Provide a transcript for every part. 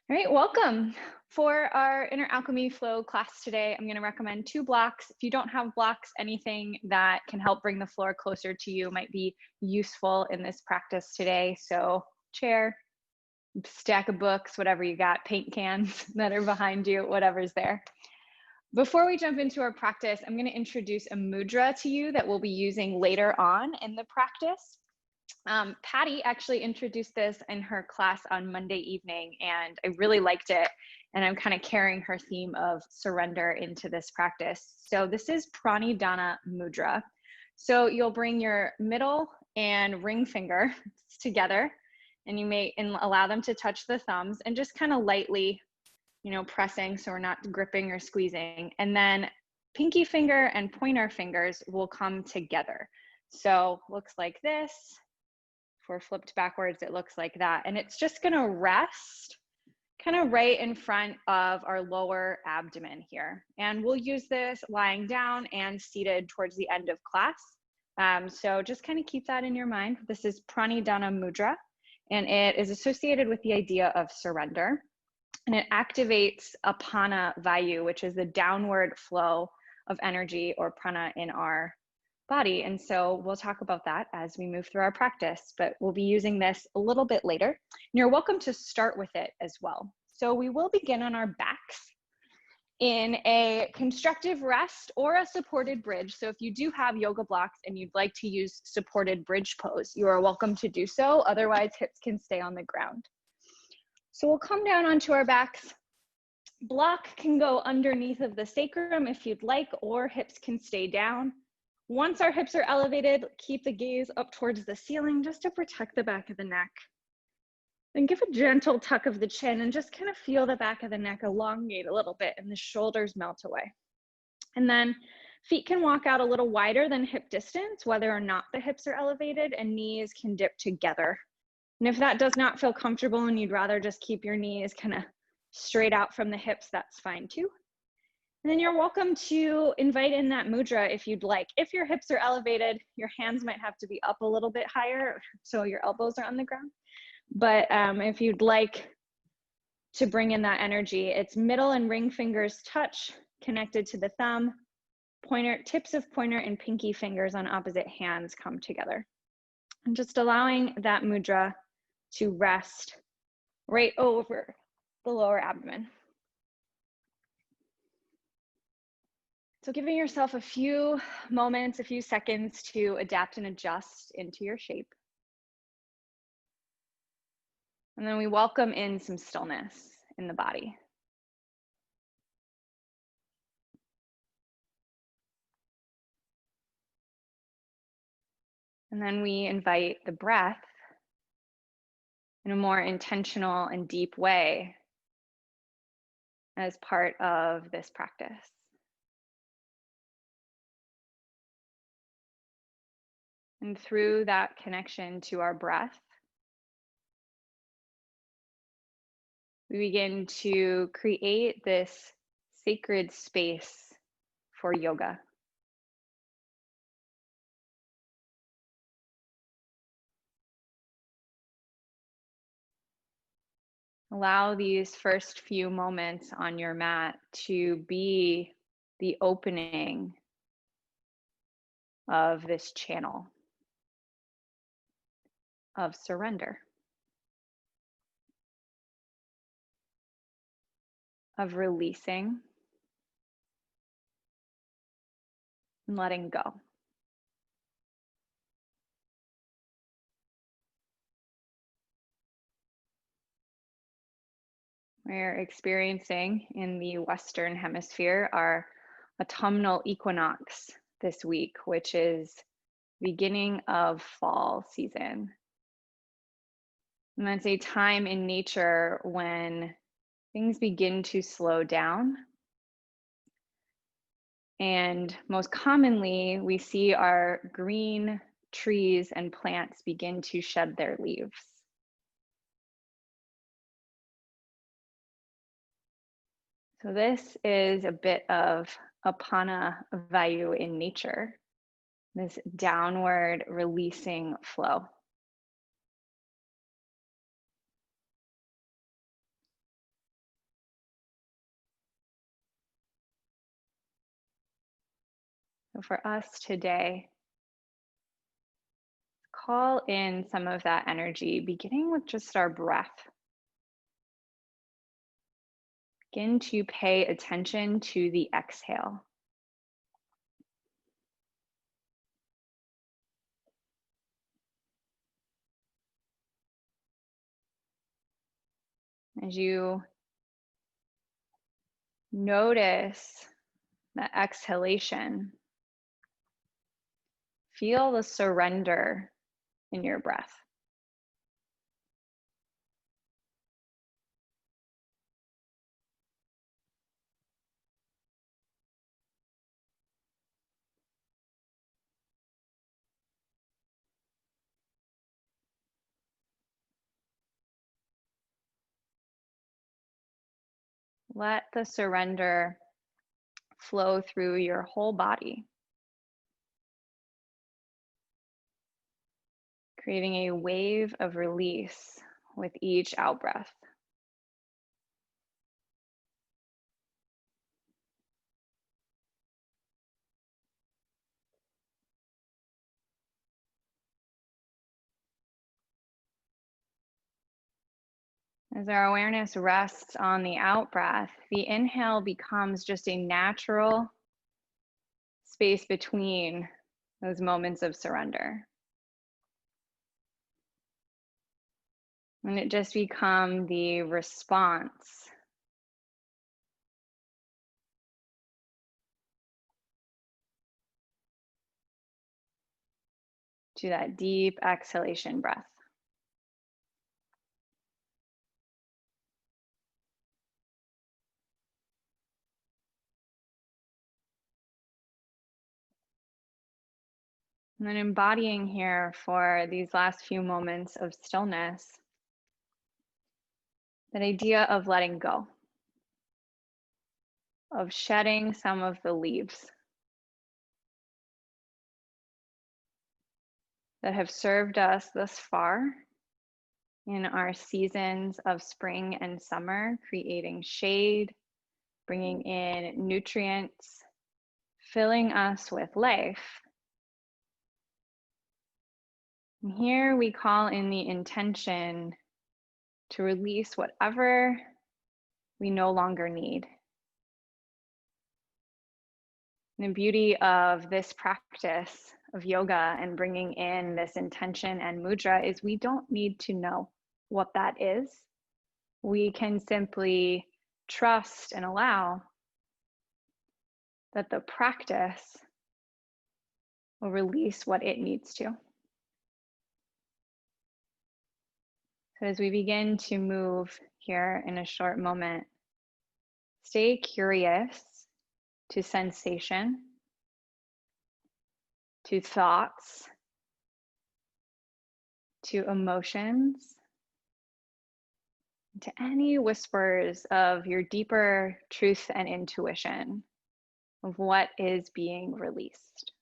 All right, welcome. For our inner alchemy flow class today, I'm going to recommend 2 blocks. If you don't have blocks, anything that can help bring the floor closer to you might be useful in this practice today. So chair, stack of books, whatever you got, paint cans that are behind you, whatever's there. Before we jump into our practice, I'm going to introduce a mudra to you that we'll be using later on in the practice. Patty actually introduced this in her class on Monday evening, and I really liked it. And I'm kind of carrying her theme of surrender into this practice. So this is Pranidhana Mudra. So you'll bring your middle and ring finger together, and you may allow them to touch the thumbs and just kind of lightly, pressing so we're not gripping or squeezing. And then pinky finger and pointer fingers will come together. So looks like this. If we're flipped backwards, it looks like that. And it's just gonna rest kind of right in front of our lower abdomen here. And we'll use this lying down and seated towards the end of class. So just kind of keep that in your mind. This is Pranidhana Mudra, and it is associated with the idea of surrender. And it activates apana vayu, which is the downward flow of energy or prana in our body. And so we'll talk about that as we move through our practice, but we'll be using this a little bit later. And you're welcome to start with it as well. So we will begin on our backs in a constructive rest or a supported bridge. So if you do have yoga blocks and you'd like to use supported bridge pose, you are welcome to do so. Otherwise, hips can stay on the ground. So we'll come down onto our backs. Block can go underneath of the sacrum if you'd like, or hips can stay down. Once our hips are elevated, keep the gaze up towards the ceiling just to protect the back of the neck. Then give a gentle tuck of the chin and just kind of feel the back of the neck elongate a little bit and the shoulders melt away. And then feet can walk out a little wider than hip distance, whether or not the hips are elevated, and knees can dip together. And if that does not feel comfortable and you'd rather just keep your knees kind of straight out from the hips, that's fine too. And then you're welcome to invite in that mudra if you'd like. If your hips are elevated, your hands might have to be up a little bit higher so your elbows are on the ground. But if you'd like to bring in that energy, it's middle and ring fingers touch, connected to the thumb, tips of pointer and pinky fingers on opposite hands come together. And just allowing that mudra to rest right over the lower abdomen. So giving yourself a few moments, a few seconds to adapt and adjust into your shape. And then we welcome in some stillness in the body. And then we invite the breath in a more intentional and deep way as part of this practice. And through that connection to our breath, we begin to create this sacred space for yoga. Allow these first few moments on your mat to be the opening of this channel of surrender, of releasing and letting go. We're experiencing in the Western Hemisphere our autumnal equinox this week, which is beginning of fall season. And that's a time in nature when things begin to slow down. And most commonly, we see our green trees and plants begin to shed their leaves. So this is a bit of apana vayu in nature, this downward releasing flow. So for us today, call in some of that energy, beginning with just our breath. Begin to pay attention to the exhale. As you notice the exhalation, feel the surrender in your breath. Let the surrender flow through your whole body, creating a wave of release with each out breath. As our awareness rests on the out breath, the inhale becomes just a natural space between those moments of surrender. And it just becomes the response to that deep exhalation breath. And then embodying here for these last few moments of stillness, that idea of letting go, of shedding some of the leaves that have served us thus far in our seasons of spring and summer, creating shade, bringing in nutrients, filling us with life. And here we call in the intention to release whatever we no longer need. And the beauty of this practice of yoga and bringing in this intention and mudra is we don't need to know what that is. We can simply trust and allow that the practice will release what it needs to. So as we begin to move here in a short moment, stay curious to sensation, to thoughts, to emotions, to any whispers of your deeper truth and intuition of what is being released.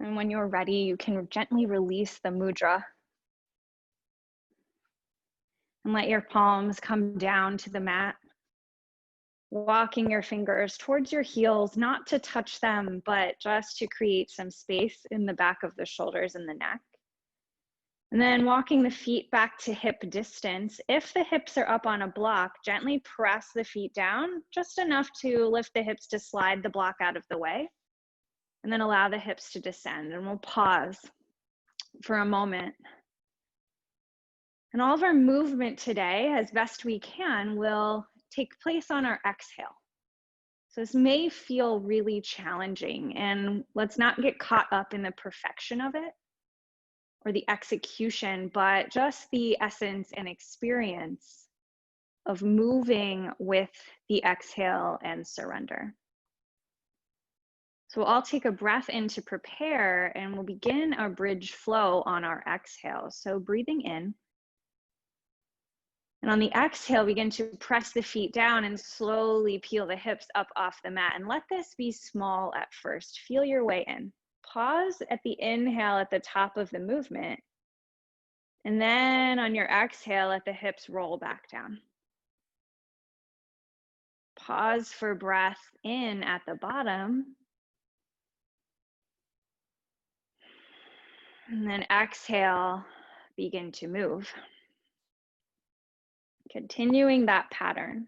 And when you're ready, you can gently release the mudra and let your palms come down to the mat, walking your fingers towards your heels, not to touch them, but just to create some space in the back of the shoulders and the neck. And then walking the feet back to hip distance. If the hips are up on a block, gently press the feet down, just enough to lift the hips to slide the block out of the way. And then allow the hips to descend. And we'll pause for a moment. And all of our movement today, as best we can, will take place on our exhale. So this may feel really challenging, and let's not get caught up in the perfection of it or the execution, but just the essence and experience of moving with the exhale and surrender. So I'll take a breath in to prepare, and we'll begin our bridge flow on our exhale. So breathing in. And on the exhale, begin to press the feet down and slowly peel the hips up off the mat. And let this be small at first. Feel your way in. Pause at the inhale at the top of the movement. And then on your exhale, let the hips roll back down. Pause for breath in at the bottom. And then exhale, begin to move. Continuing that pattern.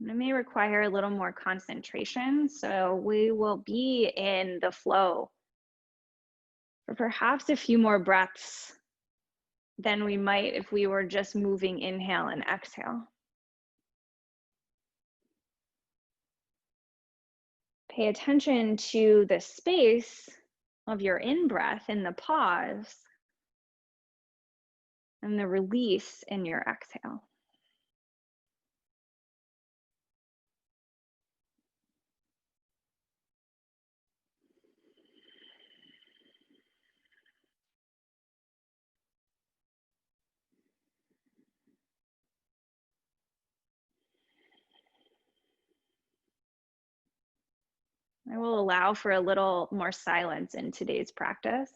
It may require a little more concentration, so we will be in the flow for perhaps a few more breaths than we might if we were just moving inhale and exhale. Pay attention to the space of your in-breath in the pause and the release in your exhale. I will allow for a little more silence in today's practice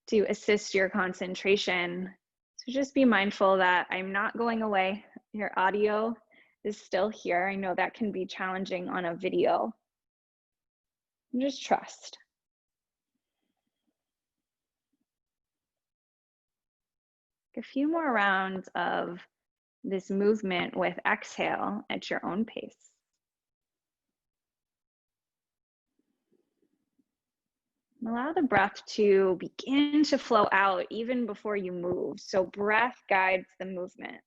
to assist your concentration. So just be mindful that I'm not going away. Your audio is still here. I know that can be challenging on a video. Just trust. A few more rounds of this movement with exhale at your own pace. Allow the breath to begin to flow out even before you move. So breath guides the movement.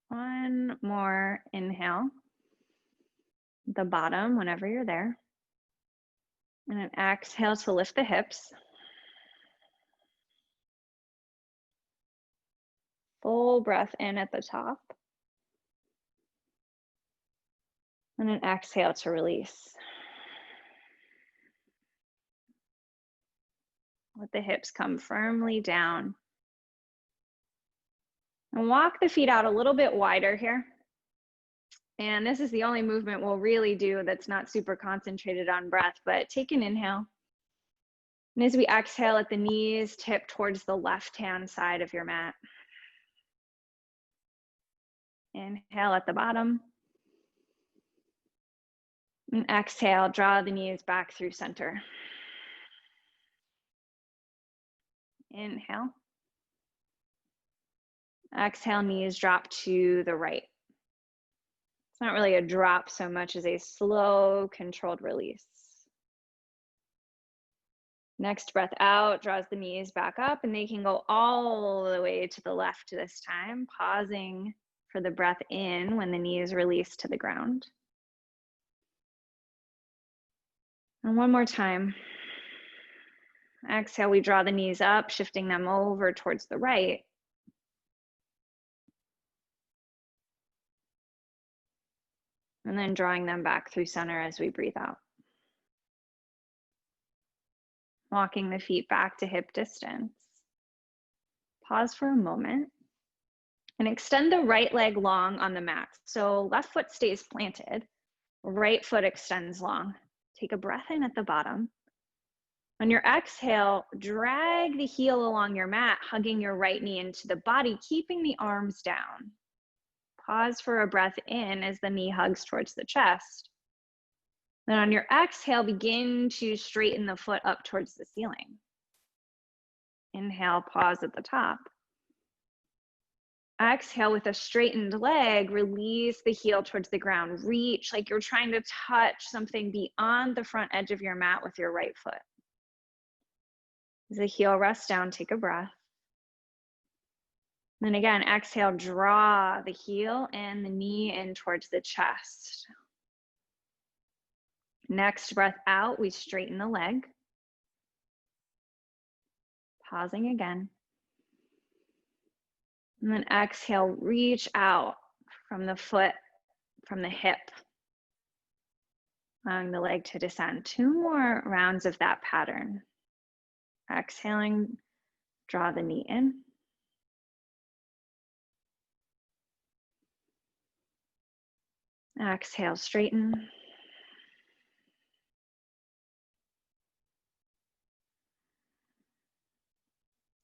One more inhale. The bottom whenever you're there. And an exhale to lift the hips. Full breath in at the top. And an exhale to release. Let the hips come firmly down. And walk the feet out a little bit wider here. And this is the only movement we'll really do that's not super concentrated on breath, but take an inhale. And as we exhale, let the knees tip towards the left-hand side of your mat. Inhale at the bottom. And exhale, draw the knees back through center. Inhale. Exhale, knees drop to the right. It's not really a drop so much as a slow, controlled release. Next breath out, draws the knees back up, and they can go all the way to the left this time, pausing for the breath in when the knees release to the ground. And one more time. Exhale, we draw the knees up, shifting them over towards the right. And then drawing them back through center as we breathe out. Walking the feet back to hip distance. Pause for a moment. And extend the right leg long on the mat. So left foot stays planted, right foot extends long. Take a breath in at the bottom. On your exhale, drag the heel along your mat, hugging your right knee into the body, keeping the arms down. Pause for a breath in as the knee hugs towards the chest. Then on your exhale, begin to straighten the foot up towards the ceiling. Inhale, pause at the top. Exhale with a straightened leg, release the heel towards the ground. Reach like you're trying to touch something beyond the front edge of your mat with your right foot. As the heel rests down, take a breath. Then again, exhale, draw the heel and the knee in towards the chest. Next breath out, we straighten the leg. Pausing again. And then exhale, reach out from the foot, from the hip, allowing the leg to descend. 2 more rounds of that pattern. Exhaling, Draw the knee in. Exhale, straighten.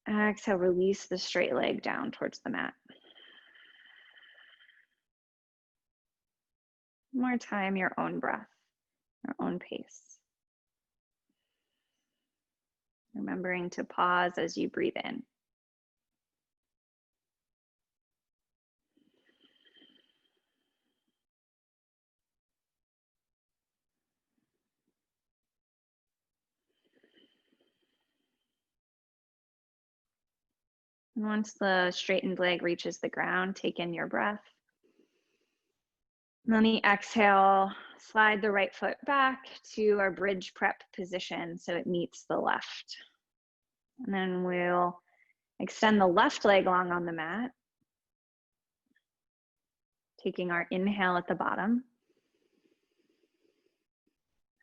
Exhale, release the straight leg down towards the mat. One more time, your own breath, your own pace. Remembering to pause as you breathe in. And once the straightened leg reaches the ground, take in your breath. And on the exhale, slide the right foot back to our bridge prep position so it meets the left. And then we'll extend the left leg long on the mat, taking our inhale at the bottom.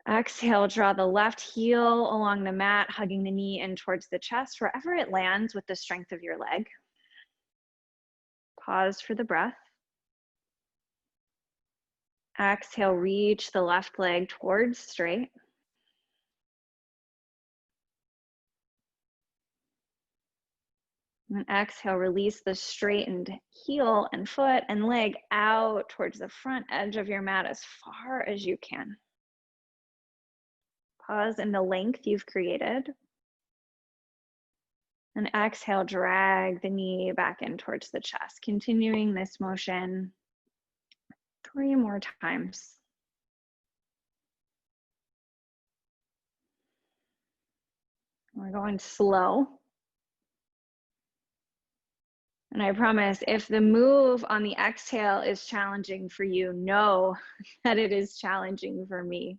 Exhale, draw the left heel along the mat, hugging the knee in towards the chest, wherever it lands with the strength of your leg. Pause for the breath. Exhale, reach the left leg towards straight. And exhale, release the straightened heel and foot and leg out towards the front edge of your mat as far as you can. Pause in the length you've created. And exhale, drag the knee back in towards the chest. Continuing this motion 3 more times. We're going slow. And I promise, if the move on the exhale is challenging for you, know that it is challenging for me.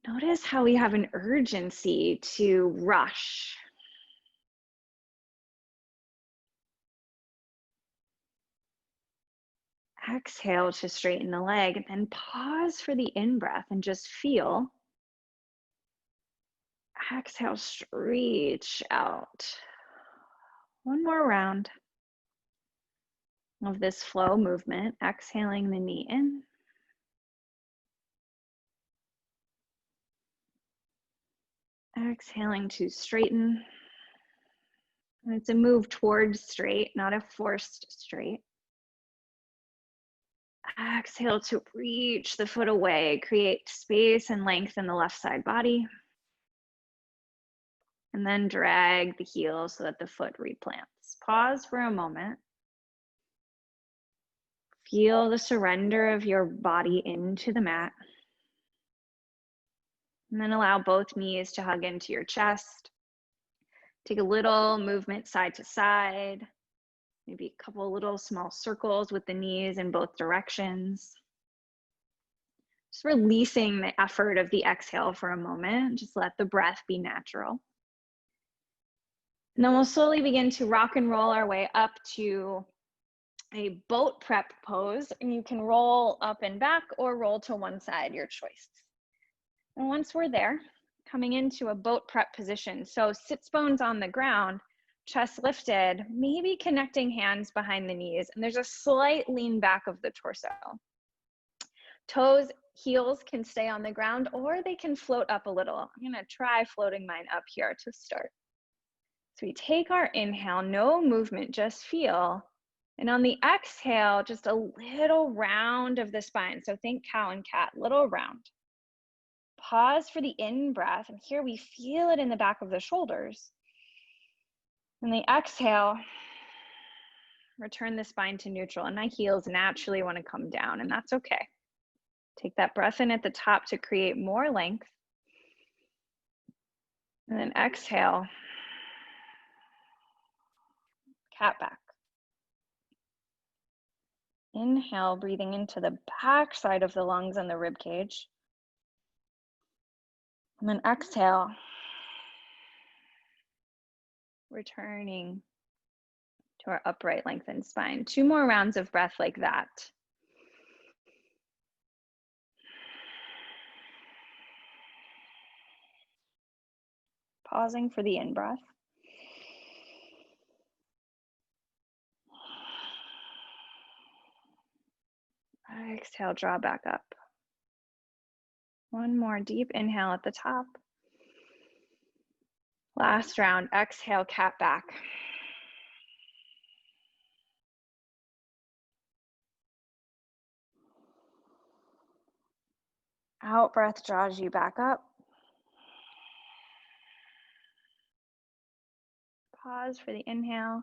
Notice how we have an urgency to rush. Exhale to straighten the leg, and then pause for the in-breath and just feel. Exhale, stretch out. One more round of this flow movement, exhaling the knee in. Exhaling to straighten. And it's a move towards straight, not a forced straight. Exhale to reach the foot away, create space and length in the left side body. And then drag the heel so that the foot replants. Pause for a moment. Feel the surrender of your body into the mat. And then allow both knees to hug into your chest. Take a little movement side to side. Maybe a couple little small circles with the knees in both directions. Just releasing the effort of the exhale for a moment. Just let the breath be natural. And then we'll slowly begin to rock and roll our way up to a boat prep pose. And you can roll up and back or roll to one side, your choice. And once we're there, coming into a boat prep position. So sits bones on the ground, chest lifted, maybe connecting hands behind the knees. And there's a slight lean back of the torso. Toes, heels can stay on the ground or they can float up a little. I'm gonna try floating mine up here to start. So we take our inhale, no movement, just feel. And on the exhale, just a little round of the spine. So think cow and cat, little round. Pause for the in-breath, and here we feel it in the back of the shoulders. And the exhale, return the spine to neutral. And my heels naturally want to come down, and that's okay. Take that breath in at the top to create more length. And then exhale, cat back. Inhale, breathing into the back side of the lungs and the rib cage. And then exhale, returning to our upright lengthened spine. 2 more rounds of breath like that. Pausing for the in-breath. Exhale, draw back up. One more deep inhale at the top. Last round, exhale, cat back. Out breath draws you back up. Pause for the inhale.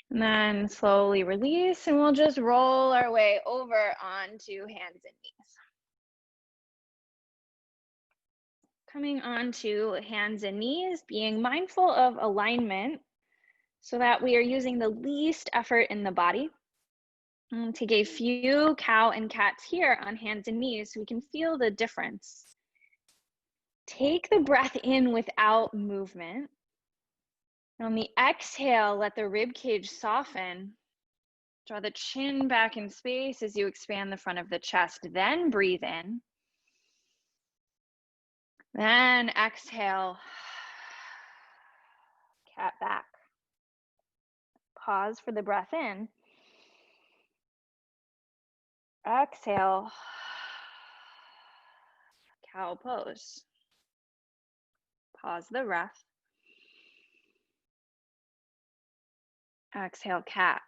And then slowly release, and we'll just roll our way over onto hands and knees. Coming onto hands and knees, being mindful of alignment so that we are using the least effort in the body. And take a few cow and cats here on hands and knees so we can feel the difference. Take the breath in without movement. On the exhale, let the rib cage soften. Draw the chin back in space as you expand the front of the chest. Then breathe in. Then exhale. Cat back. Pause for the breath in. Exhale. Cow pose. Pause the breath. Exhale, cat.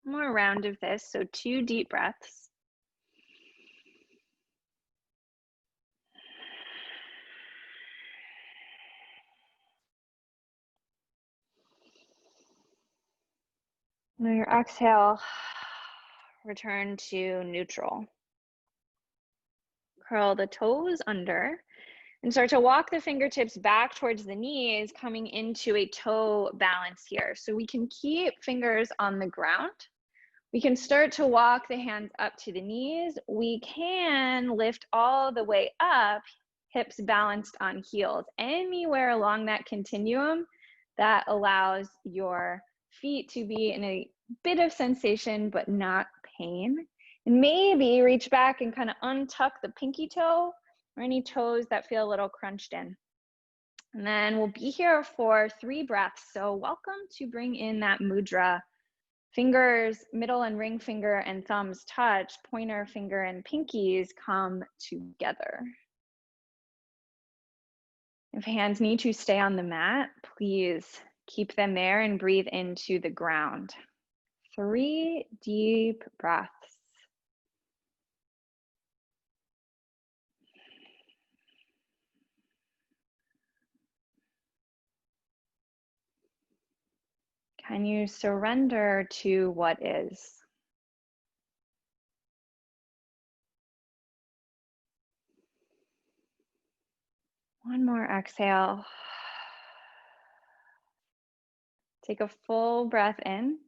More round of this, so 2 deep breaths. Now your exhale, return to neutral. Curl the toes under and start to walk the fingertips back towards the knees, coming into a toe balance here. So we can keep fingers on the ground. We can start to walk the hands up to the knees. We can lift all the way up, hips balanced on heels. Anywhere along that continuum that allows your feet to be in a bit of sensation, but not pain. And maybe reach back and kind of untuck the pinky toe or any toes that feel a little crunched in. And then we'll be here for 3 breaths. So welcome to bring in that mudra. Fingers, middle and ring finger and thumbs touch, pointer finger and pinkies come together. If hands need to stay on the mat, please keep them there and breathe into the ground. 3 deep breaths. Can you surrender to what is? One more exhale. Take a full breath in.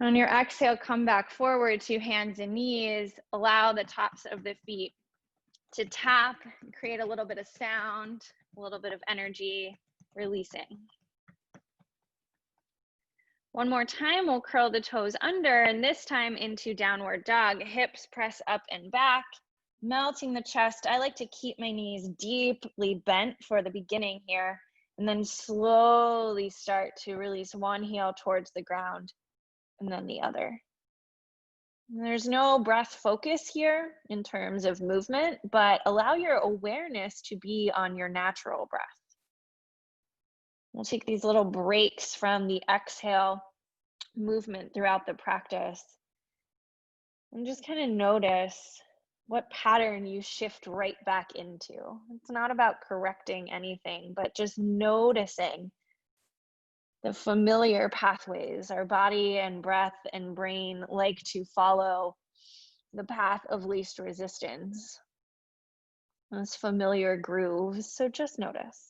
On your exhale, come back forward to hands and knees. Allow the tops of the feet to tap, create a little bit of sound, a little bit of energy, releasing. One more time, we'll curl the toes under, and this time into downward dog. Hips press up and back, melting the chest. I like to keep my knees deeply bent for the beginning here, and then slowly start to release one heel towards the ground, and then the other. And there's no breath focus here in terms of movement, but allow your awareness to be on your natural breath. We'll take these little breaks from the exhale movement throughout the practice and just kind of notice what pattern you shift right back into. It's not about correcting anything, but just noticing the familiar pathways. Our body and breath and brain like to follow the path of least resistance, those familiar grooves. So just notice.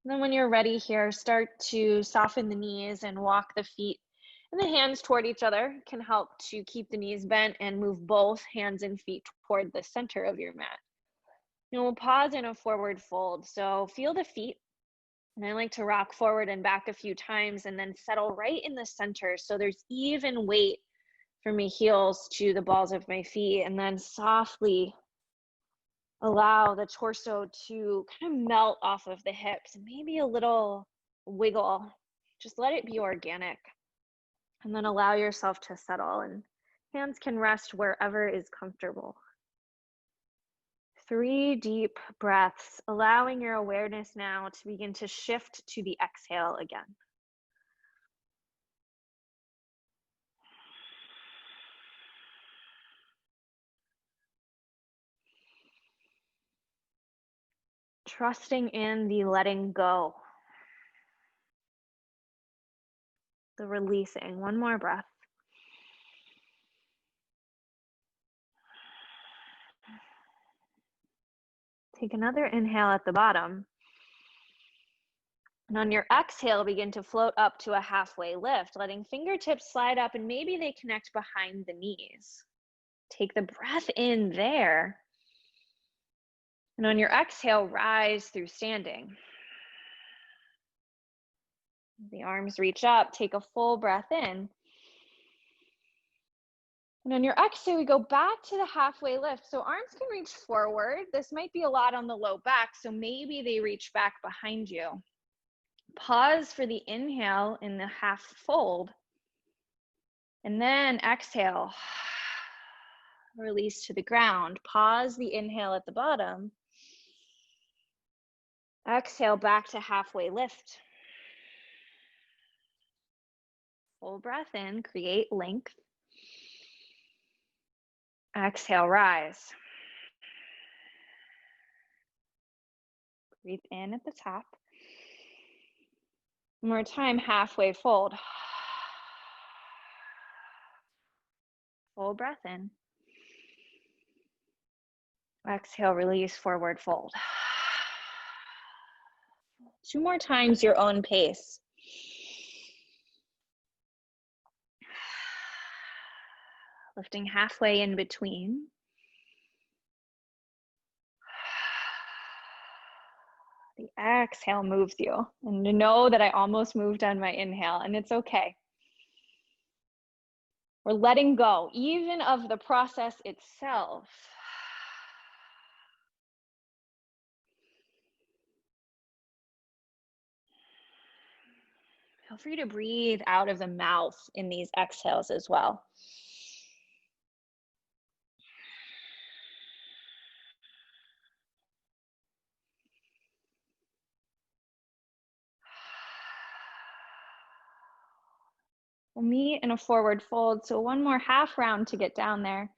And then when you're ready here, start to soften the knees and walk the feet and the hands toward each other. It can help to keep the knees bent and move both hands and feet toward the center of your mat. And we'll pause in a forward fold. So feel the feet. And I like to rock forward and back a few times and then settle right in the center. So there's even weight from my heels to the balls of my feet. And then softly allow the torso to kind of melt off of the hips. And maybe a little wiggle. Just let it be organic. And then allow yourself to settle. And hands can rest wherever is comfortable. 3 deep breaths, allowing your awareness now to begin to shift to the exhale again. Trusting in the letting go, the releasing. One more breath. Take another inhale at the bottom. And on your exhale, begin to float up to a halfway lift, letting fingertips slide up and maybe they connect behind the knees. Take the breath in there. And on your exhale, rise through standing. The arms reach up, take a full breath in. And on your exhale, we go back to the halfway lift. So arms can reach forward. This might be a lot on the low back, so maybe they reach back behind you. Pause for the inhale in the half fold. And then exhale. Release to the ground. Pause the inhale at the bottom. Exhale back to halfway lift. Full breath in, create length. Exhale, rise. Breathe in at the top. One more time, halfway fold. Full breath in. Exhale, release, forward fold. 2 more times, your own pace. Lifting halfway in between. The exhale moves you. And to know that I almost moved on my inhale, and it's okay. We're letting go, even of the process itself. Feel free to breathe out of the mouth in these exhales as well. We'll meet in a forward fold, so one more half round to get down there.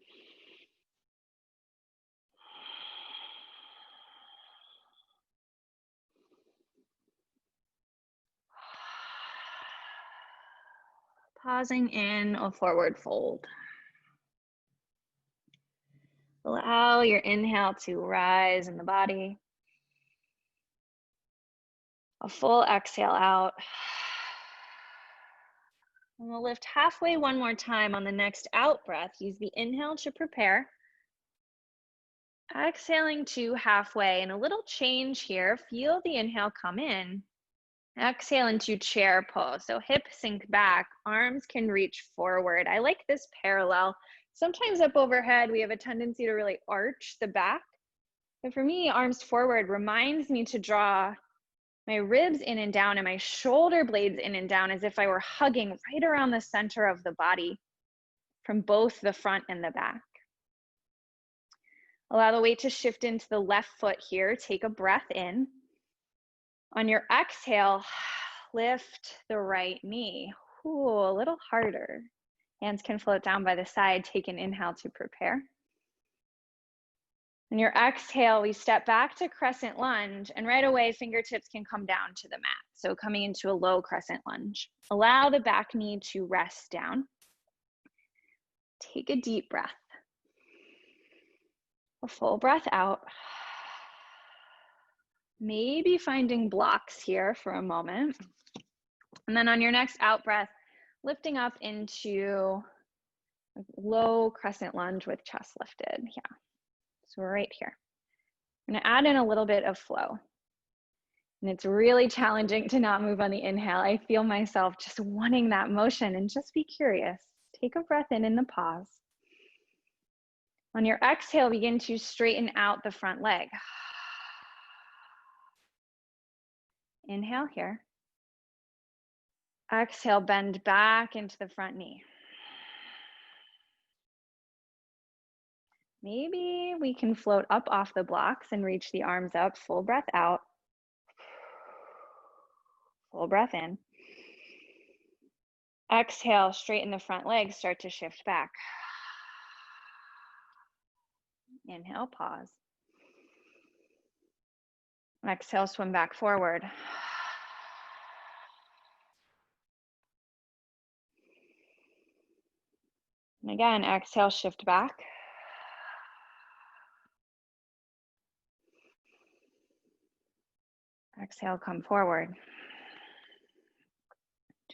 Pausing in a forward fold. Allow your inhale to rise in the body. A full exhale out. And we'll lift halfway one more time on the next out breath. Use the inhale to prepare. Exhaling to halfway, and a little change here. Feel the inhale come in. Exhale into chair pose. So hips sink back, arms can reach forward. I like this parallel. Sometimes up overhead, we have a tendency to really arch the back. But for me, arms forward reminds me to draw my ribs in and down and my shoulder blades in and down as if I were hugging right around the center of the body from both the front and the back. Allow the weight to shift into the left foot here. Take a breath in. On your exhale, lift the right knee. Ooh, a little harder. Hands can float down by the side. Take an inhale to prepare. On your exhale, we step back to crescent lunge, and right away, fingertips can come down to the mat. So coming into a low crescent lunge. Allow the back knee to rest down. Take a deep breath. A full breath out. Maybe finding blocks here for a moment. And then on your next out breath, lifting up into a low crescent lunge with chest lifted. Yeah, so we're right here. I'm gonna add in a little bit of flow. And it's really challenging to not move on the inhale. I feel myself just wanting that motion, and just be curious. Take a breath in the pause. On your exhale, begin to straighten out the front leg. Inhale here. Exhale, bend back into the front knee. Maybe we can float up off the blocks and reach the arms up. Full breath out. Full breath in. Exhale, straighten the front leg, start to shift back. Inhale, pause. Exhale, swim back forward. And again, exhale, shift back. Exhale, come forward.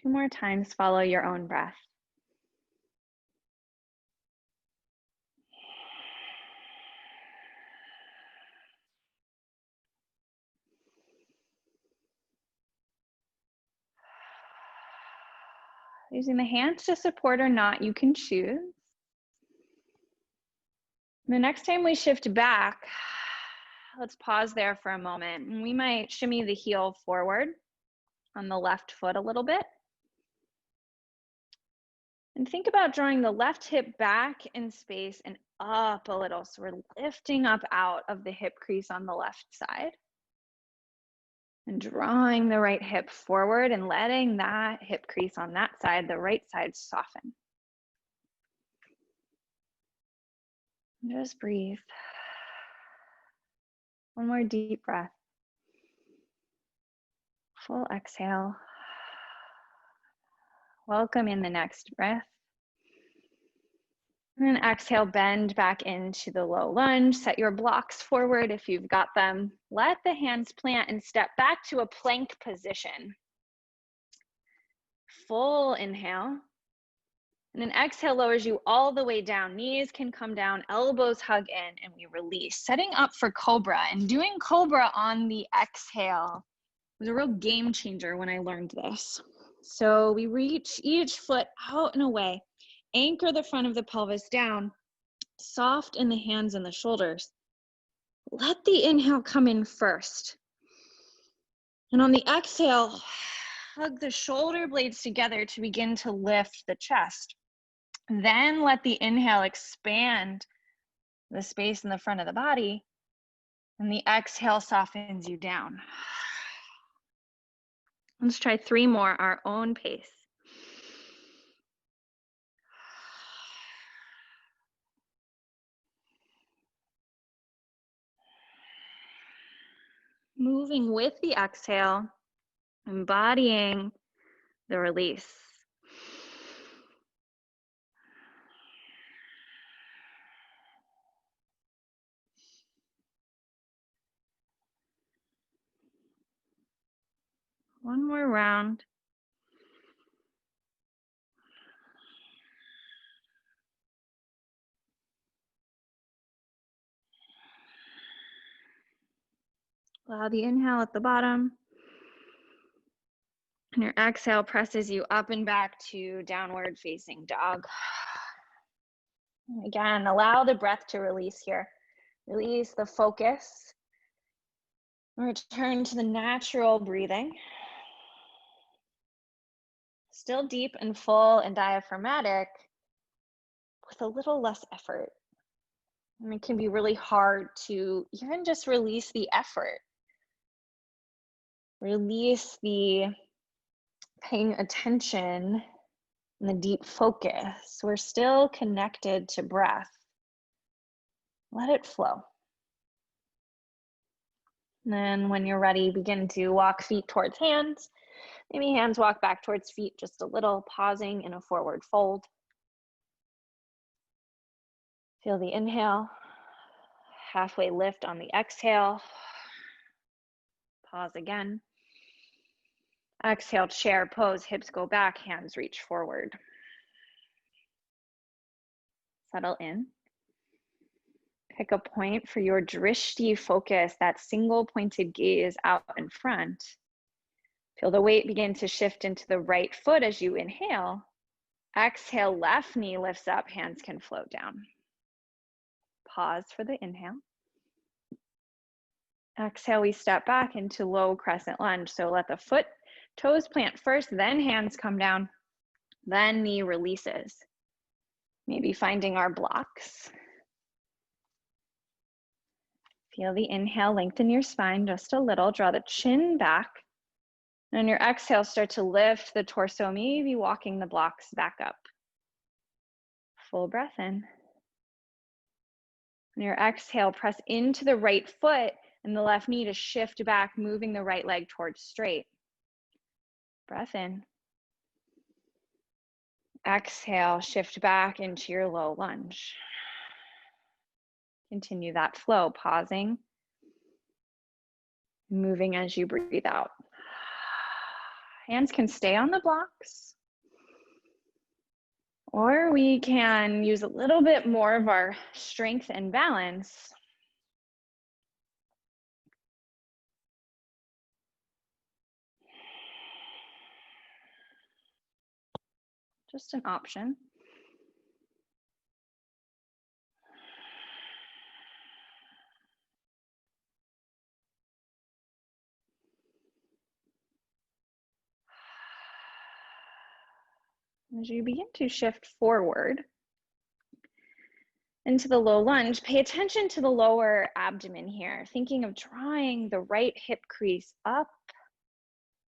2 more times, follow your own breath. Using the hands to support or not, you can choose. The next time we shift back, let's pause there for a moment. And we might shimmy the heel forward on the left foot a little bit. And think about drawing the left hip back in space and up a little. So we're lifting up out of the hip crease on the left side. And drawing the right hip forward and letting that hip crease on that side, the right side, soften. Just breathe. One more deep breath. Full exhale. Welcome in the next breath. And then exhale, bend back into the low lunge. Set your blocks forward if you've got them. Let the hands plant and step back to a plank position. Full inhale. And then exhale lowers you all the way down. Knees can come down, elbows hug in, and we release. Setting up for cobra. And doing cobra on the exhale was a real game changer when I learned this. So we reach each foot out and away. Anchor the front of the pelvis down, soft in the hands and the shoulders. Let the inhale come in first. And on the exhale, hug the shoulder blades together to begin to lift the chest. Then let the inhale expand the space in the front of the body, and the exhale softens you down. Let's try 3 more, our own pace. Moving with the exhale, embodying the release. One more round. Allow the inhale at the bottom. And your exhale presses you up and back to downward facing dog. Again, allow the breath to release here. Release the focus. Return to the natural breathing. Still deep and full and diaphragmatic with a little less effort. And it can be really hard to even just release the effort. Release the paying attention and the deep focus. We're still connected to breath. Let it flow. And then when you're ready, begin to walk feet towards hands. Maybe hands walk back towards feet just a little, pausing in a forward fold. Feel the inhale. Halfway lift on the exhale. Pause again. Exhale, chair pose, hips go back, hands reach forward. Settle in. Pick a point for your drishti focus, that single pointed gaze out in front. Feel the weight begin to shift into the right foot as you inhale. Exhale, left knee lifts up, hands can float down. Pause for the inhale. Exhale, we step back into low crescent lunge. So let the foot, toes plant first, then hands come down, then knee releases. Maybe finding our blocks. Feel the inhale, lengthen your spine just a little, draw the chin back. And on your exhale, start to lift the torso, maybe walking the blocks back up. Full breath in. On your exhale, press into the right foot and the left knee to shift back, moving the right leg towards straight. Breath in. Exhale, shift back into your low lunge. Continue that flow, pausing, moving as you breathe out. Hands can stay on the blocks, or we can use a little bit more of our strength and balance. Just an option. As you begin to shift forward into the low lunge, pay attention to the lower abdomen here, thinking of drawing the right hip crease up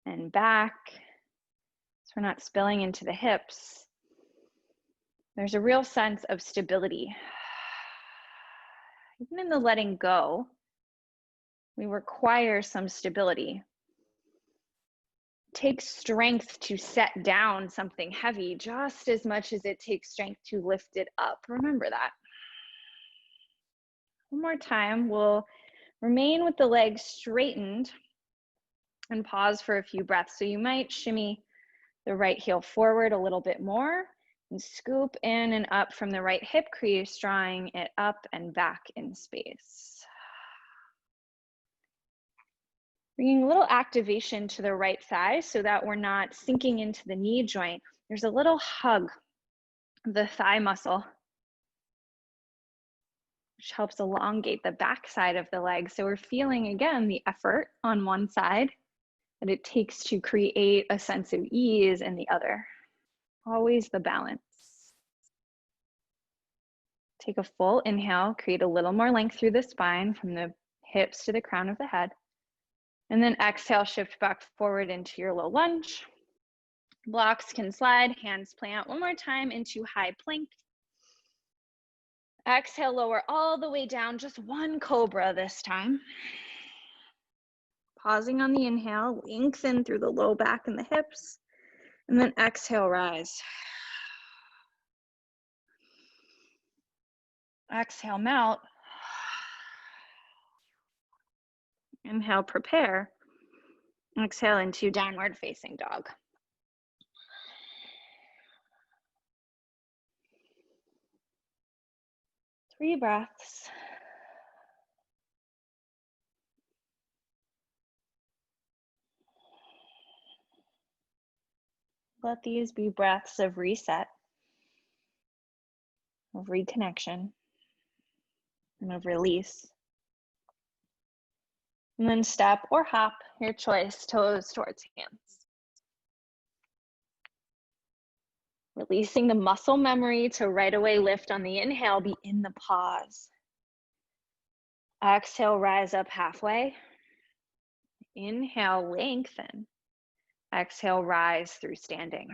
and back so we're not spilling into the hips. There's a real sense of stability. Even in the letting go, we require some stability. It takes strength to set down something heavy just as much as it takes strength to lift it up. Remember that. One more time, we'll remain with the legs straightened and pause for a few breaths. So you might shimmy the right heel forward a little bit more and scoop in and up from the right hip crease, drawing it up and back in space. Bringing a little activation to the right thigh so that we're not sinking into the knee joint. There's a little hug of the thigh muscle, which helps elongate the back side of the leg. So we're feeling, again, the effort on one side that it takes to create a sense of ease in the other. Always the balance. Take a full inhale, create a little more length through the spine from the hips to the crown of the head. And then exhale, shift back forward into your low lunge. Blocks can slide, hands plant. One more time into high plank. Exhale, lower all the way down, just one cobra this time. Pausing on the inhale, lengthen through the low back and the hips. And then exhale, rise. Exhale, melt. Inhale, prepare. Exhale into downward facing dog. Three breaths. Let these be breaths of reset, of reconnection, and of release. And then step or hop, your choice, toes towards hands. Releasing the muscle memory to right away lift on the inhale, be in the pause. Exhale, rise up halfway. Inhale, lengthen. Exhale, rise through standing.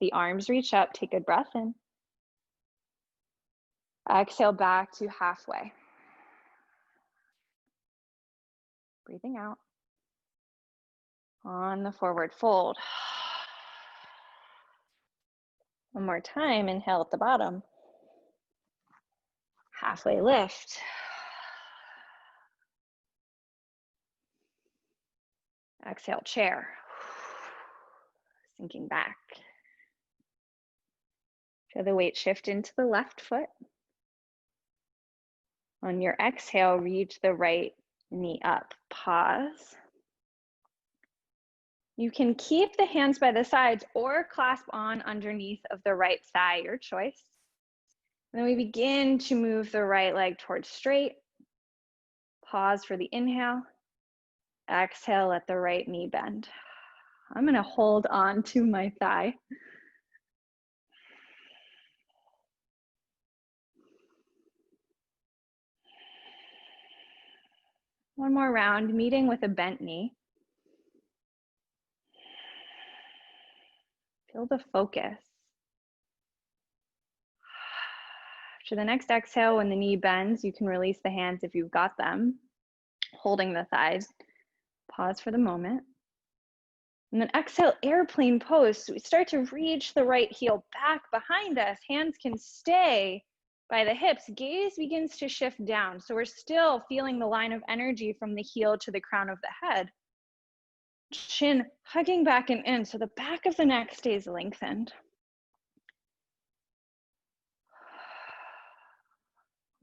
The arms reach up, take a breath in. Exhale back to halfway. Breathing out. On the forward fold. One more time, inhale at the bottom. Halfway lift. Exhale, chair. Sinking back. Feel the weight shift into the left foot. On your exhale, reach the right knee up. Pause. You can keep the hands by the sides or clasp on underneath of the right thigh, your choice. And then we begin to move the right leg towards straight. Pause for the inhale. Exhale, let the right knee bend. I'm going to hold on to my thigh. One more round, meeting with a bent knee. Feel the focus. After the next exhale, when the knee bends, you can release the hands if you've got them, holding the thighs. Pause for the moment. And then exhale, airplane pose. So we start to reach the right heel back behind us. Hands can stay by the hips. Gaze begins to shift down. So we're still feeling the line of energy from the heel to the crown of the head. Chin hugging back and in, so the back of the neck stays lengthened.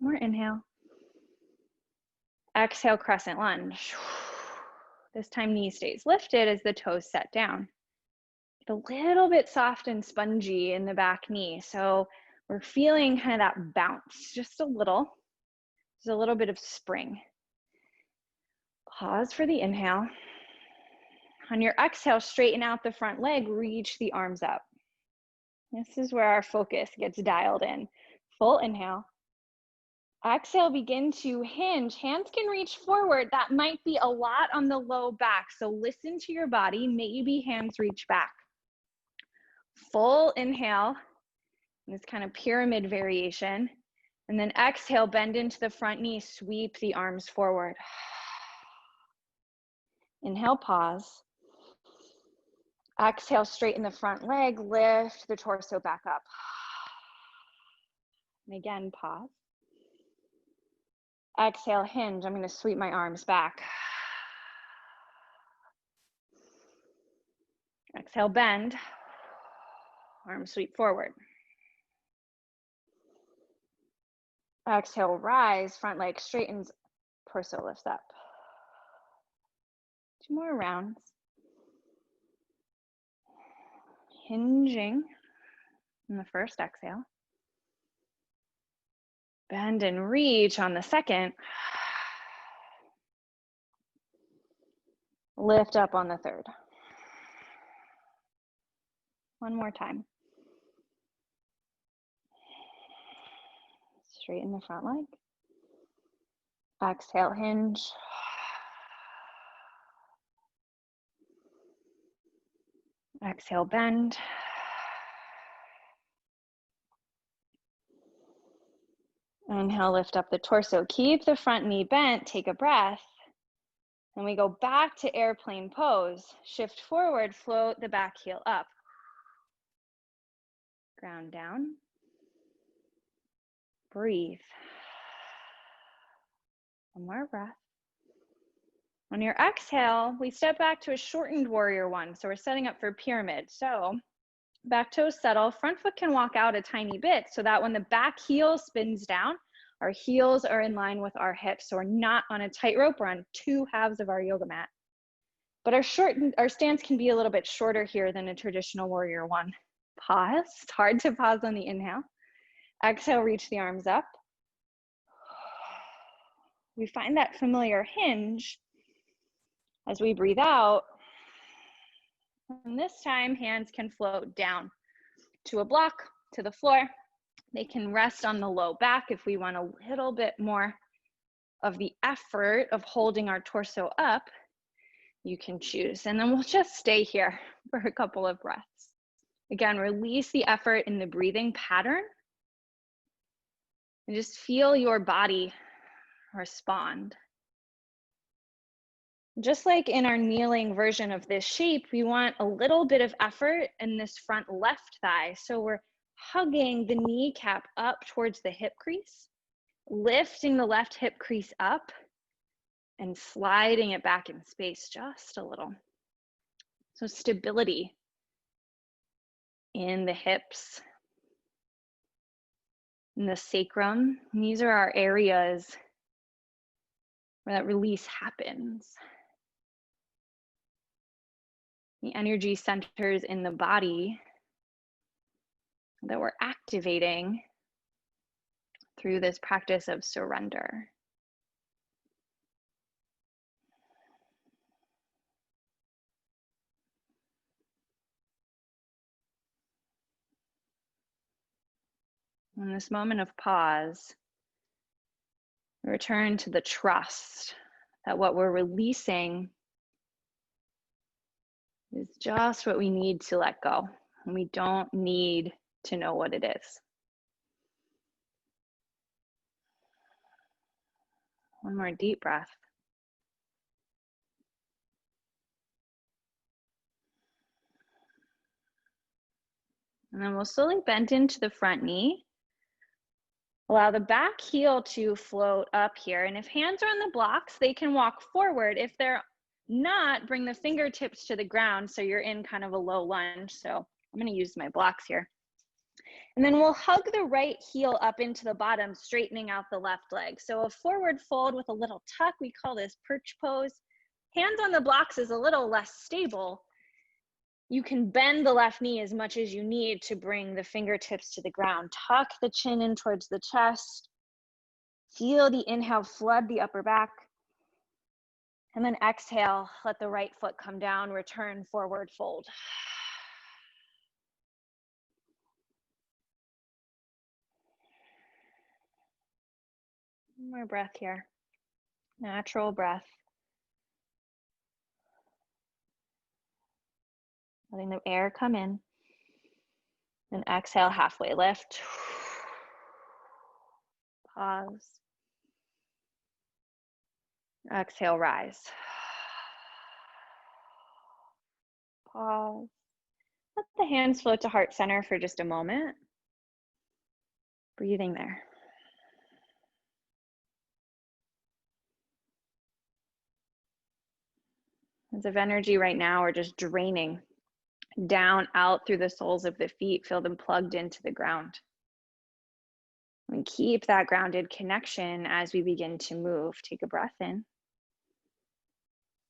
More inhale. Exhale, crescent lunge. This time knee stays lifted as the toes set down. A little bit soft and spongy in the back knee, so we're feeling kind of that bounce, just a little. There's a little bit of spring. Pause for the inhale. On your exhale, straighten out the front leg, reach the arms up. This is where our focus gets dialed in. Full inhale. Exhale, begin to hinge. Hands can reach forward. That might be a lot on the low back, so listen to your body. Maybe hands reach back. Full inhale, this kind of pyramid variation. And then exhale, bend into the front knee, sweep the arms forward. Inhale, pause. Exhale, straighten the front leg, lift the torso back up. And again, pause. Exhale, hinge. I'm going to sweep my arms back. Exhale, bend. Arms sweep forward. Exhale, rise. Front leg straightens. Torso lifts up. 2 more rounds. Hinging in the first exhale. Bend and reach on the second. Lift up on the third. One more time. Straighten the front leg. Exhale, hinge. Exhale, bend. Inhale, lift up the torso. Keep the front knee bent. Take a breath. And we go back to airplane pose. Shift forward, float the back heel up. Ground down. Breathe. One more breath. On your exhale, we step back to a shortened warrior one. So we're setting up for pyramid. So back toes settle. Front foot can walk out a tiny bit so that when the back heel spins down, our heels are in line with our hips. So we're not on a tightrope, we're on 2 halves of our yoga mat. But our stance can be a little bit shorter here than a traditional warrior one. Pause. It's hard to pause on the inhale. Exhale, reach the arms up. We find that familiar hinge as we breathe out. And this time, hands can float down to a block, to the floor. They can rest on the low back if we want a little bit more of the effort of holding our torso up. You can choose. And then we'll just stay here for a couple of breaths. Again, release the effort in the breathing pattern. And just feel your body respond. Just like in our kneeling version of this shape, we want a little bit of effort in this front left thigh. So we're hugging the kneecap up towards the hip crease, lifting the left hip crease up and sliding it back in space just a little. So stability in the hips, in the sacrum. These are our areas where that release happens. The energy centers in the body that we're activating through this practice of surrender. In this moment of pause, return to the trust that what we're releasing is just what we need to let go, and we don't need to know what it is. One more deep breath. And then we'll slowly bend into the front knee. Allow the back heel to float up here. And if hands are on the blocks, they can walk forward. If they're not, bring the fingertips to the ground so you're in kind of a low lunge. So I'm going to use my blocks here. And then we'll hug the right heel up into the bottom, straightening out the left leg. So a forward fold with a little tuck. We call this perch pose. Hands on the blocks is a little less stable. You can bend the left knee as much as you need to bring the fingertips to the ground. Tuck the chin in towards the chest. Feel the inhale flood the upper back. And then exhale, let the right foot come down, return forward fold. One more breath here. Natural breath. Letting the air come in. And exhale, halfway lift. Pause. Exhale, rise. Pause. Let the hands float to heart center for just a moment. Breathing there. As of energy right now, we're just draining down, out through the soles of the feet. Feel them plugged into the ground. And keep that grounded connection as we begin to move. Take a breath in.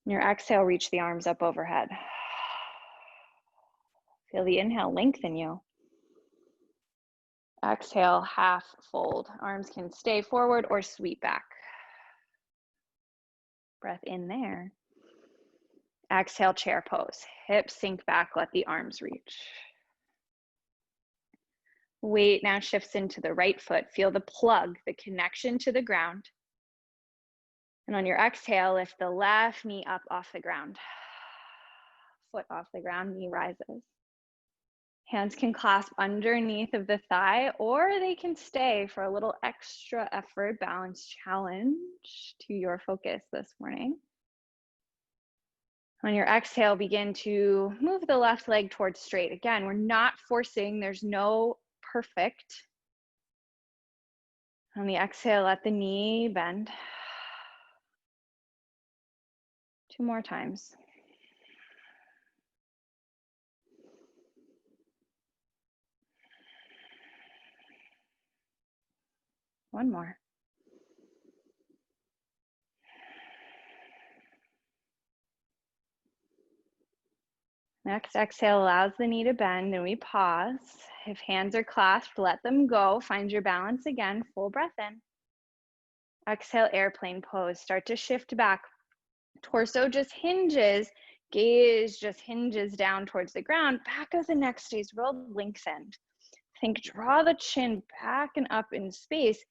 Your exhale, reach the arms up overhead. Feel the inhale lengthen you. Exhale, half fold. Arms can stay forward or sweep back. Breath in there. Exhale, chair pose. Hips sink back, let the arms reach. Weight now shifts into the right foot. Feel the plug, the connection to the ground. And on your exhale, lift the left knee up off the ground. Foot off the ground, knee rises. Hands can clasp underneath of the thigh, or they can stay for a little extra effort, balance challenge to your focus this morning. On your exhale, begin to move the left leg towards straight. Again, we're not forcing, there's no perfect. On the exhale, let the knee bend. 2 more times. One more. Next exhale allows the knee to bend and we pause. If hands are clasped, let them go. Find your balance again, full breath in. Exhale, airplane pose. Start to shift back. Torso just hinges, gaze just hinges down towards the ground. Back of the neck stays real lengthened. Think, draw the chin back and up in space.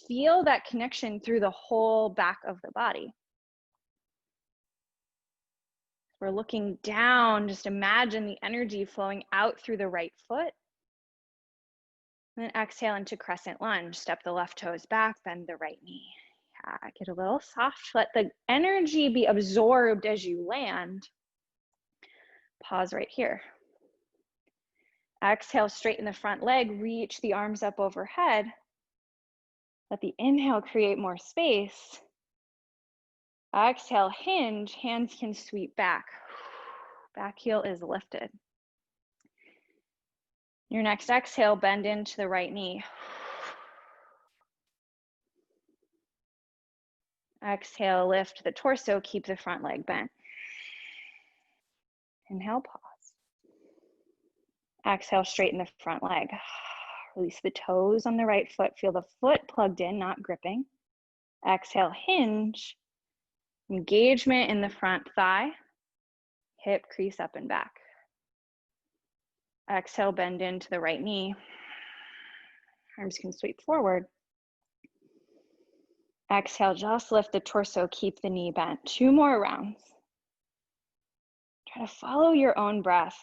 Feel that connection through the whole back of the body. We're looking down, just imagine the energy flowing out through the right foot. And then exhale into crescent lunge. Step the left toes back, bend the right knee. Yeah, get a little soft. Let the energy be absorbed as you land. Pause right here. Exhale, straighten the front leg, reach the arms up overhead. Let the inhale create more space. Exhale, hinge, hands can sweep back. Back heel is lifted. Your next exhale, bend into the right knee. Exhale, lift the torso, keep the front leg bent. Inhale, pause. Exhale, straighten the front leg. Release the toes on the right foot. Feel the foot plugged in, not gripping. Exhale, hinge. Engagement in the front thigh. Hip crease up and back. Exhale, bend into the right knee. Arms can sweep forward. Exhale, just lift the torso, keep the knee bent. 2 more rounds. Try to follow your own breath.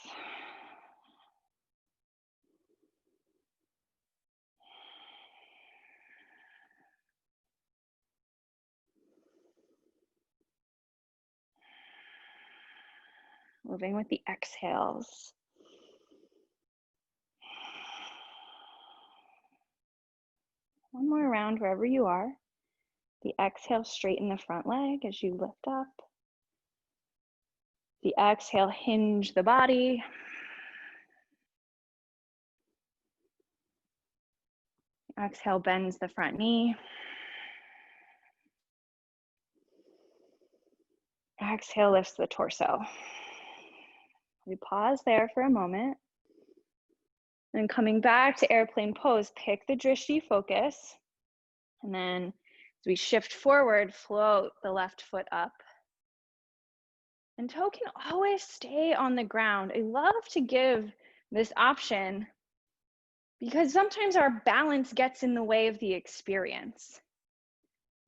Moving with the exhales. One more round wherever you are. The exhale, straighten the front leg as you lift up. The exhale, hinge the body. Exhale, bends the front knee. Exhale, lifts the torso. We pause there for a moment. Then coming back to airplane pose, pick the drishti focus. And then as we shift forward, float the left foot up. And toe can always stay on the ground. I love to give this option because sometimes our balance gets in the way of the experience.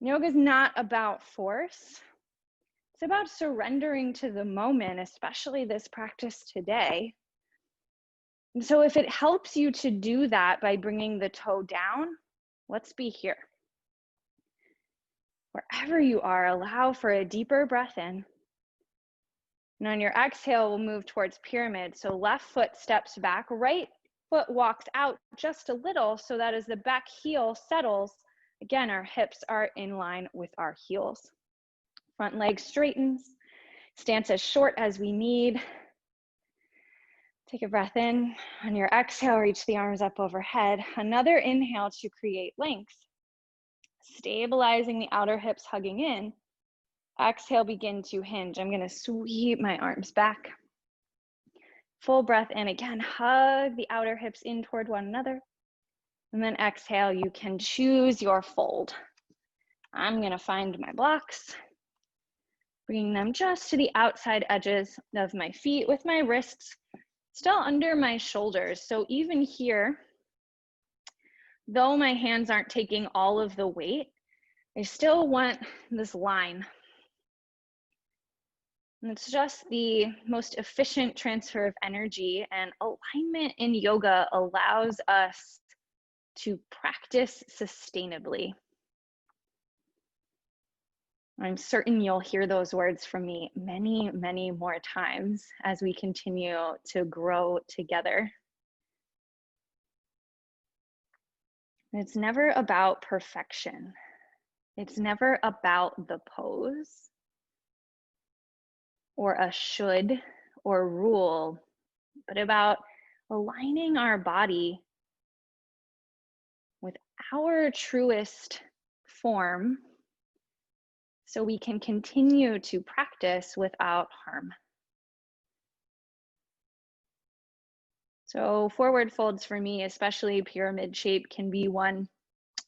Yoga is not about force. It's about surrendering to the moment, especially this practice today. And so if it helps you to do that by bringing the toe down, let's be here. Wherever you are, allow for a deeper breath in. And on your exhale, we'll move towards pyramid. So left foot steps back, right foot walks out just a little so that as the back heel settles, again, our hips are in line with our heels. Front leg straightens, stance as short as we need. Take a breath in. On your exhale, reach the arms up overhead. Another inhale to create length. Stabilizing the outer hips, hugging in. Exhale, begin to hinge. I'm going to sweep my arms back. Full breath in again. Hug the outer hips in toward one another. And then exhale, you can choose your fold. I'm going to find my blocks. Bringing them just to the outside edges of my feet with my wrists still under my shoulders. So even here, though my hands aren't taking all of the weight, I still want this line. And it's just the most efficient transfer of energy, and alignment in yoga allows us to practice sustainably. I'm certain you'll hear those words from me many, many more times as we continue to grow together. It's never about perfection. It's never about the pose or a should or rule, but about aligning our body with our truest form so we can continue to practice without harm. So forward folds for me, especially pyramid shape, can be one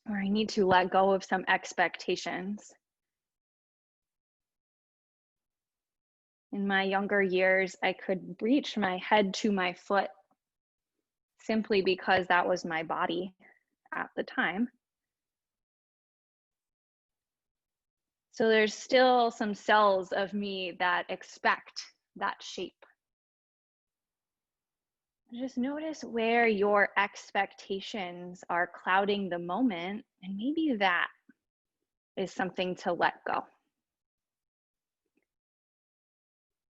where I need to let go of some expectations. In my younger years, I could reach my head to my foot simply because that was my body at the time. So there's still some cells of me that expect that shape. Just notice where your expectations are clouding the moment, and maybe that is something to let go.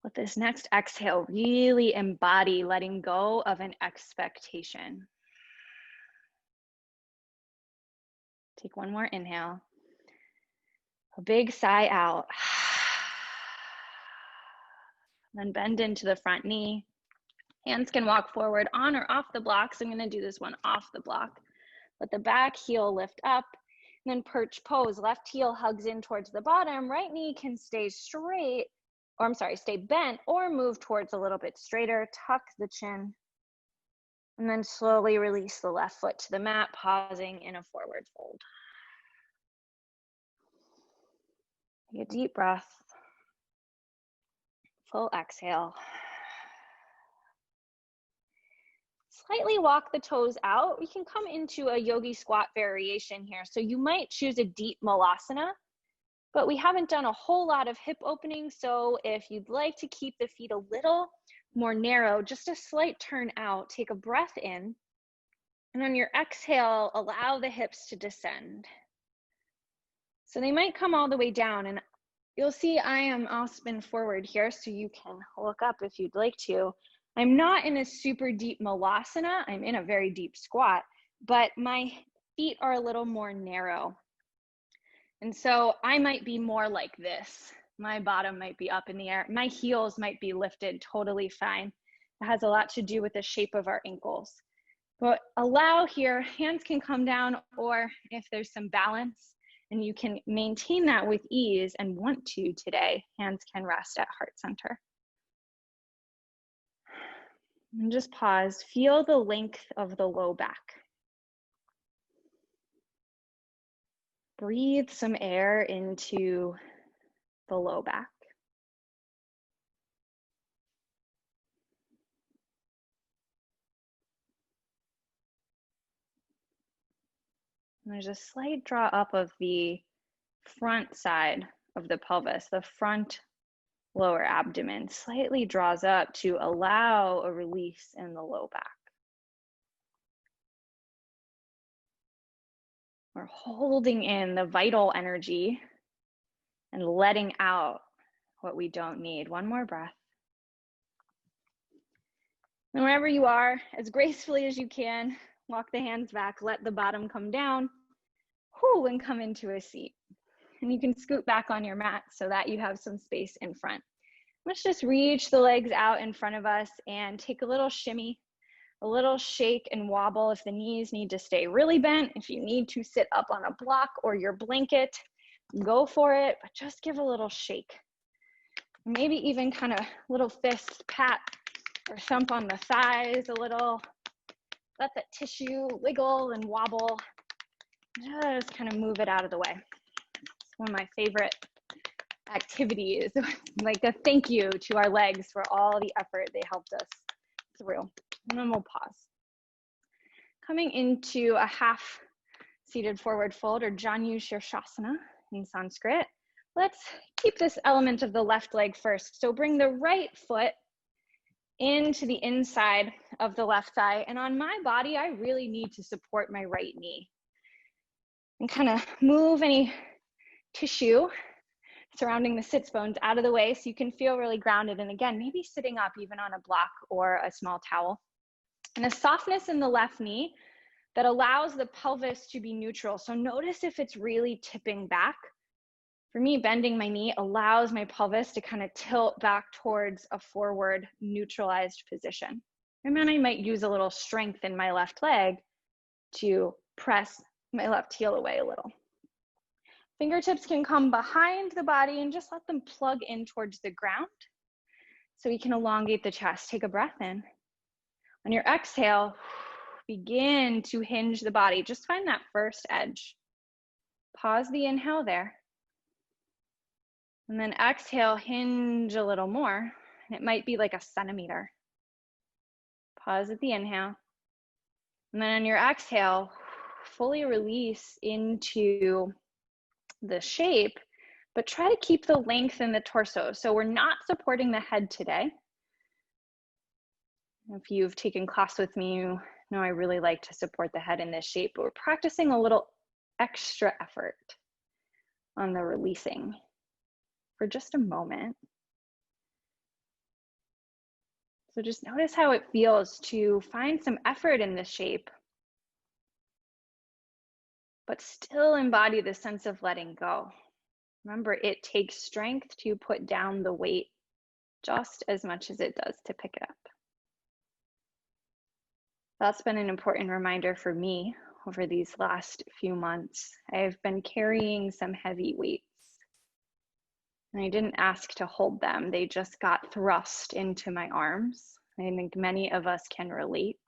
With this next exhale, really embody letting go of an expectation. Take one more inhale. A big sigh out. Then bend into the front knee. Hands can walk forward on or off the blocks. I'm going to do this one off the block. Let the back heel lift up. And then perch pose, left heel hugs in towards the bottom, right knee can stay straight, or I'm sorry, stay bent or move towards a little bit straighter, tuck the chin, and then slowly release the left foot to the mat, pausing in a forward fold. Take a deep breath, full exhale. Slightly walk the toes out. We can come into a yogi squat variation here. So you might choose a deep malasana, but we haven't done a whole lot of hip opening. So if you'd like to keep the feet a little more narrow, just a slight turn out, take a breath in, and on your exhale, allow the hips to descend. So they might come all the way down, and you'll see I'll spin forward here so you can look up if you'd like to. I'm not in a super deep malasana, I'm in a very deep squat, but my feet are a little more narrow. And so I might be more like this. My bottom might be up in the air. My heels might be lifted totally fine. It has a lot to do with the shape of our ankles. But allow here, hands can come down, or if there's some balance and you can maintain that with ease and want to today, hands can rest at heart center. And just pause, feel the length of the low back. Breathe some air into the low back. And there's a slight draw up of the front side of the pelvis, the front lower abdomen slightly draws up to allow a release in the low back. We're holding in the vital energy and letting out what we don't need. One more breath. And wherever you are, as gracefully as you can, walk the hands back, let the bottom come down, and come into a seat. And you can scoot back on your mat so that you have some space in front. Let's just reach the legs out in front of us and take a little shimmy, a little shake and wobble if the knees need to stay really bent. If you need to sit up on a block or your blanket, go for it, but just give a little shake. Maybe even kind of little fist pat or thump on the thighs a little. Let that tissue wiggle and wobble. Just kind of move it out of the way. It's one of my favorite activities, like a thank you to our legs for all the effort they helped us through. And then we'll pause. Coming into a half seated forward fold, or Janu Shirshasana in Sanskrit. Let's keep this element of the left leg first. So bring the right foot into the inside of the left thigh. And on my body, I really need to support my right knee. And kind of move any tissue surrounding the sits bones out of the way so you can feel really grounded. And again, maybe sitting up even on a block or a small towel. And a softness in the left knee that allows the pelvis to be neutral. So notice if it's really tipping back. For me, bending my knee allows my pelvis to kind of tilt back towards a forward neutralized position. And then I might use a little strength in my left leg to press my left heel away a little. Fingertips can come behind the body and just let them plug in towards the ground so we can elongate the chest. Take a breath in. On your exhale, begin to hinge the body. Just find that first edge. Pause the inhale there. And then exhale, hinge a little more. It might be like a centimeter. Pause at the inhale. And then on your exhale, fully release into the shape, but try to keep the length in the torso. So we're not supporting the head today. If you've taken class with me, you know I really like to support the head in this shape, but we're practicing a little extra effort on the releasing for just a moment. So just notice how it feels to find some effort in this shape, but still embody the sense of letting go. Remember, it takes strength to put down the weight just as much as it does to pick it up. That's been an important reminder for me over these last few months. I've been carrying some heavy weights, and I didn't ask to hold them. They just got thrust into my arms. I think many of us can relate.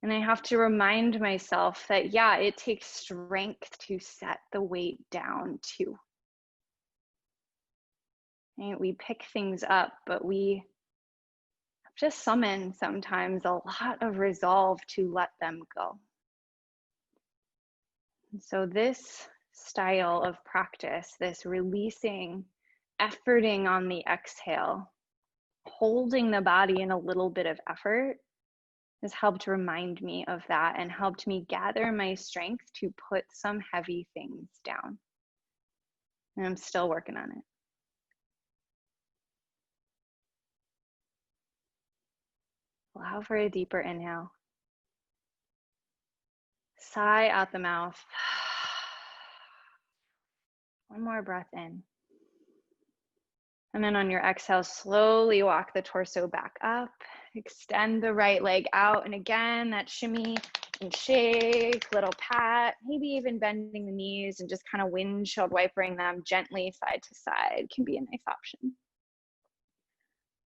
And I have to remind myself that, yeah, it takes strength to set the weight down too. Right? We pick things up, but we just summon sometimes a lot of resolve to let them go. And so this style of practice, this releasing, efforting on the exhale, holding the body in a little bit of effort, has helped remind me of that and helped me gather my strength to put some heavy things down. And I'm still working on it. Allow for a deeper inhale. Sigh out the mouth. One more breath in. And then on your exhale, slowly walk the torso back up. Extend the right leg out. And again, that shimmy and shake, little pat, maybe even bending the knees and just kind of windshield wipering them gently side to side can be a nice option.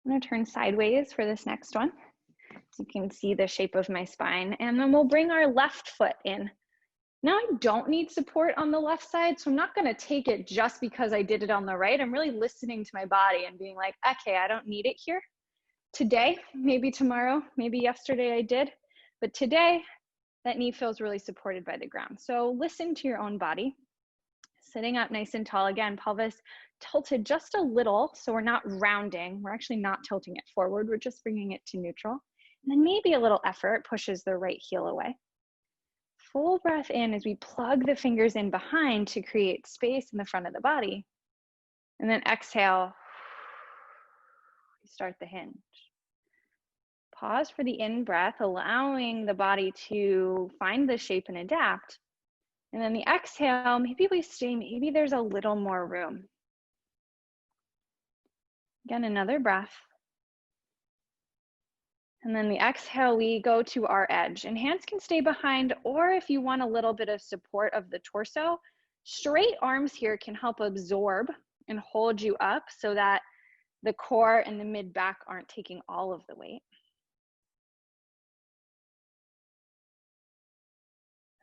I'm going to turn sideways for this next one, so you can see the shape of my spine. And then we'll bring our left foot in. Now I don't need support on the left side, so I'm not going to take it just because I did it on the right. I'm really listening to my body and being like, okay, I don't need it here today, maybe tomorrow, maybe yesterday I did, but today that knee feels really supported by the ground. So listen to your own body. Sitting up nice and tall. Again, pelvis tilted just a little, so we're not rounding. We're actually not tilting it forward. We're just bringing it to neutral. And then maybe a little effort pushes the right heel away. Full breath in as we plug the fingers in behind to create space in the front of the body. And then exhale, start the hinge. Pause for the in breath, allowing the body to find the shape and adapt. And then the exhale, maybe we stay, maybe there's a little more room. Again, another breath. And then the exhale, we go to our edge. And hands can stay behind, or if you want a little bit of support of the torso, straight arms here can help absorb and hold you up so that the core and the mid-back aren't taking all of the weight.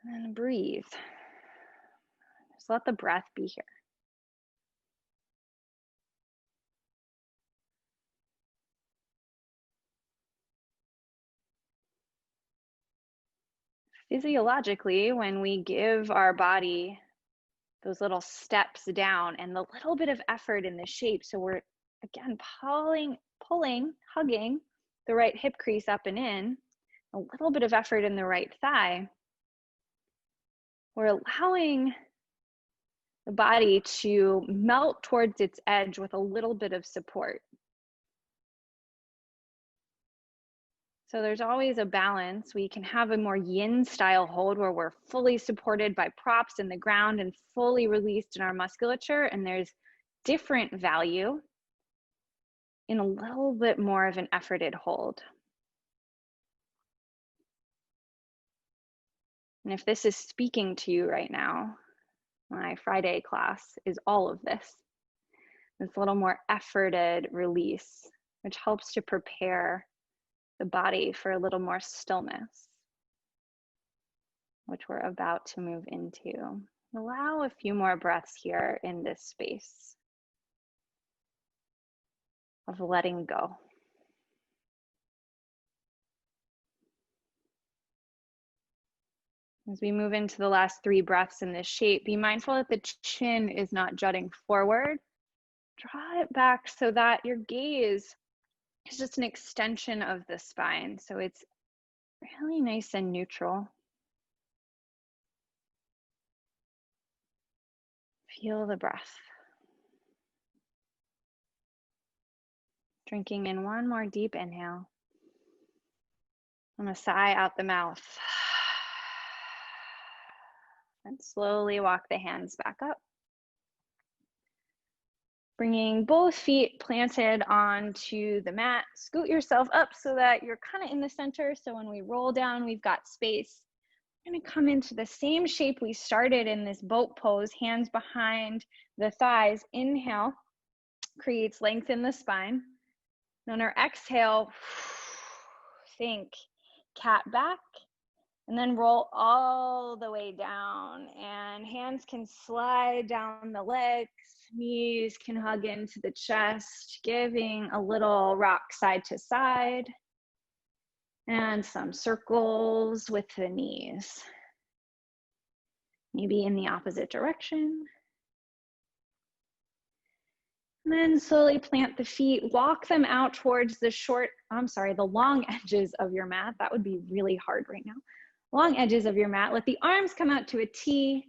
And then breathe. Just let the breath be here. Physiologically, when we give our body those little steps down and the little bit of effort in the shape, so we're again pulling, hugging the right hip crease up and in, a little bit of effort in the right thigh, we're allowing the body to melt towards its edge with a little bit of support. So there's always a balance. We can have a more yin style hold where we're fully supported by props in the ground and fully released in our musculature. And there's different value in a little bit more of an efforted hold. And if this is speaking to you right now, my Friday class is all of this. It's a little more efforted release, which helps to prepare the body for a little more stillness, which we're about to move into. Allow a few more breaths here in this space of letting go. As we move into the last 3 breaths in this shape, be mindful that the chin is not jutting forward. Draw it back so that your gaze is just an extension of the spine. So it's really nice and neutral. Feel the breath. Drinking in one more deep inhale. And a sigh out the mouth. And slowly walk the hands back up. Bringing both feet planted onto the mat. Scoot yourself up so that you're kind of in the center. So when we roll down, we've got space. We're going to come into the same shape we started in this boat pose, hands behind the thighs. Inhale, creates length in the spine. And on our exhale, think cat back. And then roll all the way down, and hands can slide down the legs, knees can hug into the chest, giving a little rock side to side, and some circles with the knees. Maybe in the opposite direction. And then slowly plant the feet, walk them out towards the long edges of your mat. That would be really hard right now. Long edges of your mat. Let the arms come out to a T.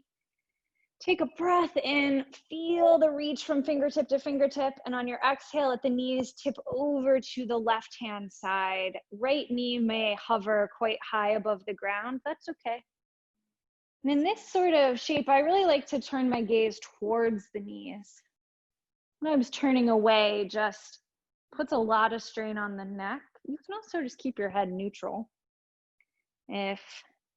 Take a breath in, feel the reach from fingertip to fingertip, and on your exhale, let the knees tip over to the left-hand side. Right knee may hover quite high above the ground. That's okay. And in this sort of shape, I really like to turn my gaze towards the knees. Sometimes turning away just puts a lot of strain on the neck. You can also just keep your head neutral if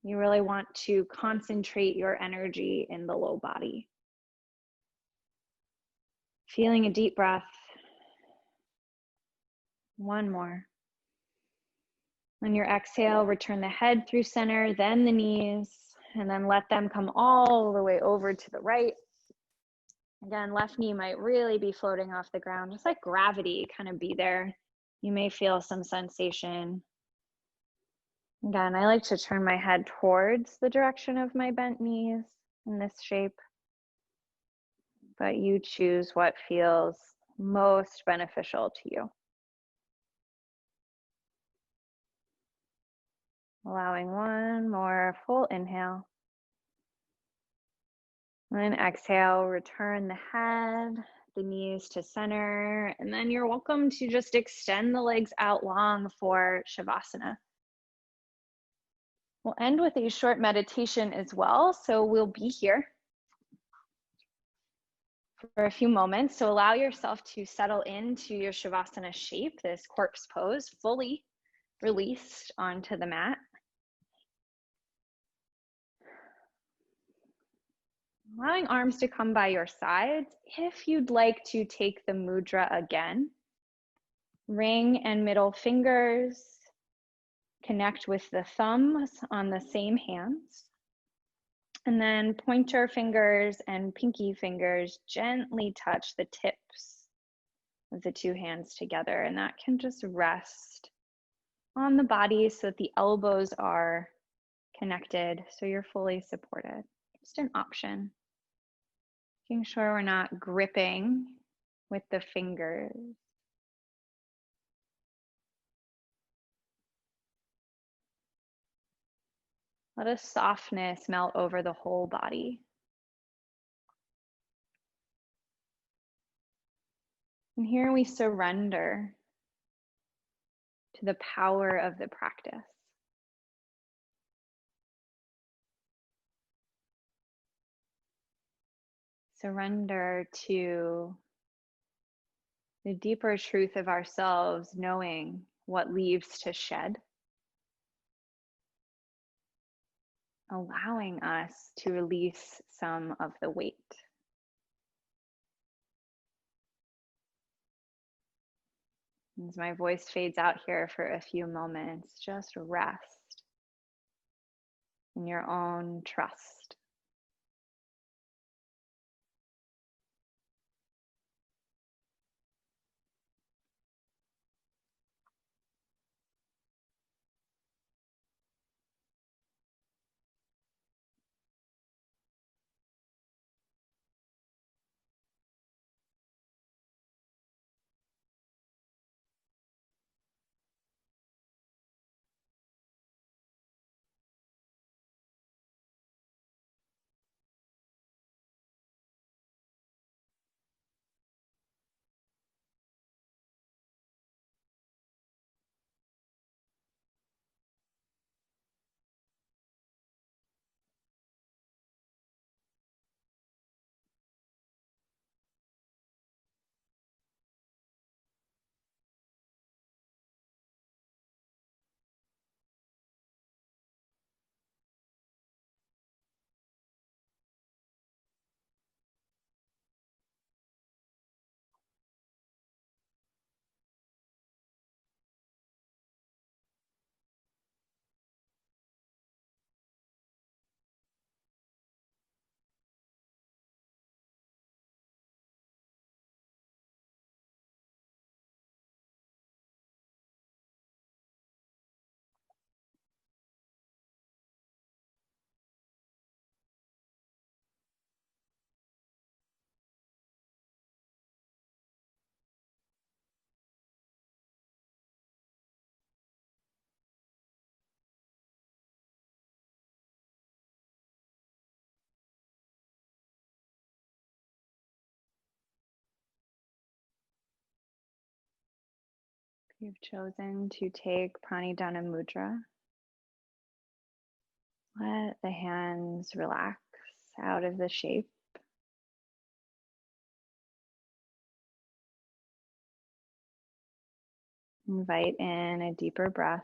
you really want to concentrate your energy in the low body. Feeling a deep breath. One more. On your exhale, return the head through center, then the knees, and then let them come all the way over to the right. Again, left knee might really be floating off the ground, just like gravity kind of be there. You may feel some sensation. Again, I like to turn my head towards the direction of my bent knees in this shape, but you choose what feels most beneficial to you. Allowing one more full inhale. Then exhale, return the head, the knees to center, and then you're welcome to just extend the legs out long for Shavasana. We'll end with a short meditation as well, so we'll be here for a few moments. So allow yourself to settle into your Shavasana shape, this corpse pose, fully released onto the mat. Allowing arms to come by your sides. If you'd like to take the mudra again, ring and middle fingers connect with the thumbs on the same hands. And then pointer fingers and pinky fingers gently touch the tips of the two hands together. And that can just rest on the body so that the elbows are connected, so you're fully supported. Just an option. Making sure we're not gripping with the fingers. Let a softness melt over the whole body. And here we surrender to the power of the practice. Surrender to the deeper truth of ourselves, knowing what leaves to shed. Allowing us to release some of the weight. As my voice fades out here for a few moments, just rest in your own trust. You've chosen to take Pranidhana Mudra. Let the hands relax out of the shape. Invite in a deeper breath.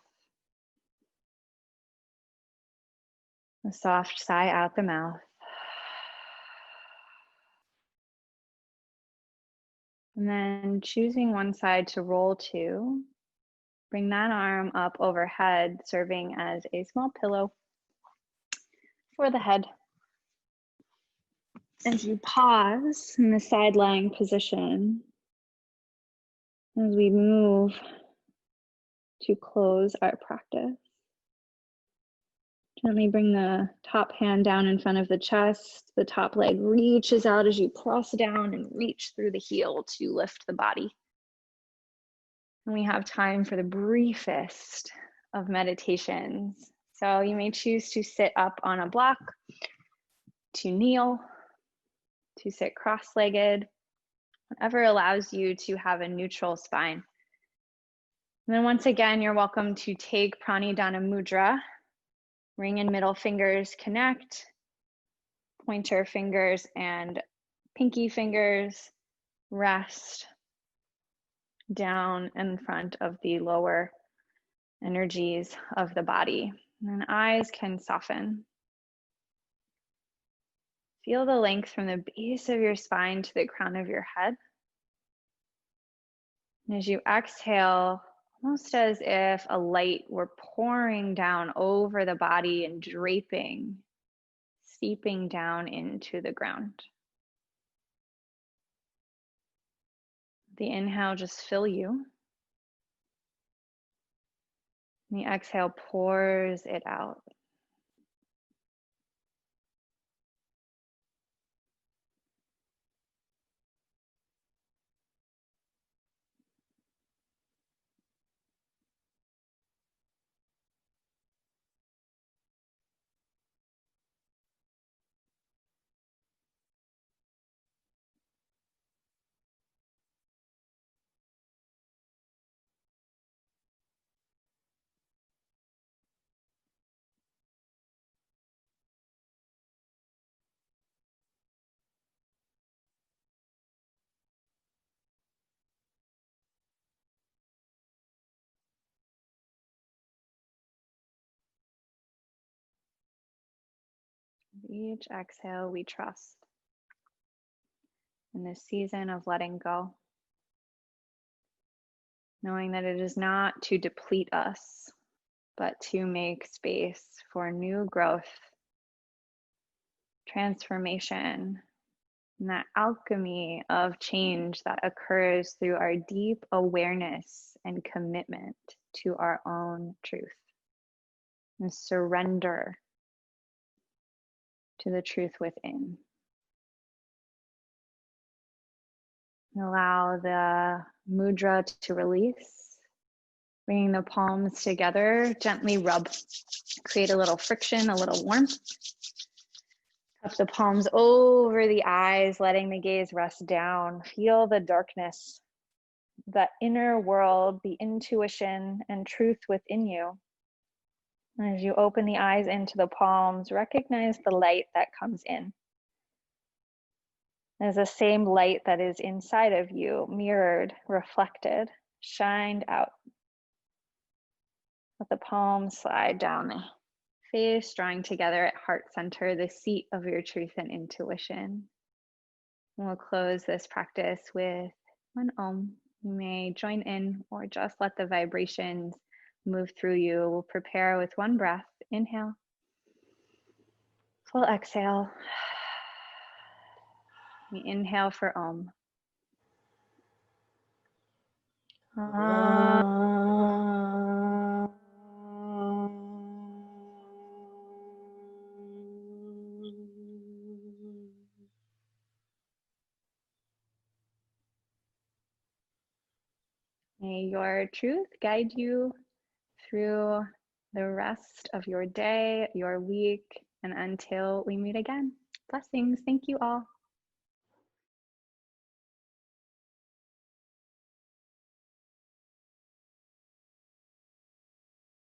A soft sigh out the mouth. And then choosing one side to roll to, bring that arm up overhead, serving as a small pillow for the head. As you pause in the side lying position, as we move to close our practice, gently bring the top hand down in front of the chest. The top leg reaches out as you cross down and reach through the heel to lift the body. And we have time for the briefest of meditations. So you may choose to sit up on a block, to kneel, to sit cross-legged, whatever allows you to have a neutral spine. And then once again, you're welcome to take Pranidhana Mudra. Ring and middle fingers connect, pointer fingers and pinky fingers rest down in front of the lower energies of the body. And then eyes can soften. Feel the length from the base of your spine to the crown of your head. And as you exhale, almost as if a light were pouring down over the body and draping, seeping down into the ground. The inhale just fill you. And the exhale pours it out. With each exhale, we trust in this season of letting go, knowing that it is not to deplete us, but to make space for new growth, transformation, and that alchemy of change that occurs through our deep awareness and commitment to our own truth and surrender to the truth within. And allow the mudra to release, bringing the palms together, gently rub, create a little friction, a little warmth. Cup the palms over the eyes, letting the gaze rest down. Feel the darkness, the inner world, the intuition and truth within you. And as you open the eyes into the palms, recognize the light that comes in. There's the same light that is inside of you, mirrored, reflected, shined out. Let the palms slide down the face, drawing together at heart center, the seat of your truth and intuition. And we'll close this practice with one Om. You may join in or just let the vibrations move through you. We'll prepare with one breath. Inhale. Full exhale. We inhale for Om. May your truth guide you through the rest of your day, your week, and until we meet again. Blessings. Thank you all.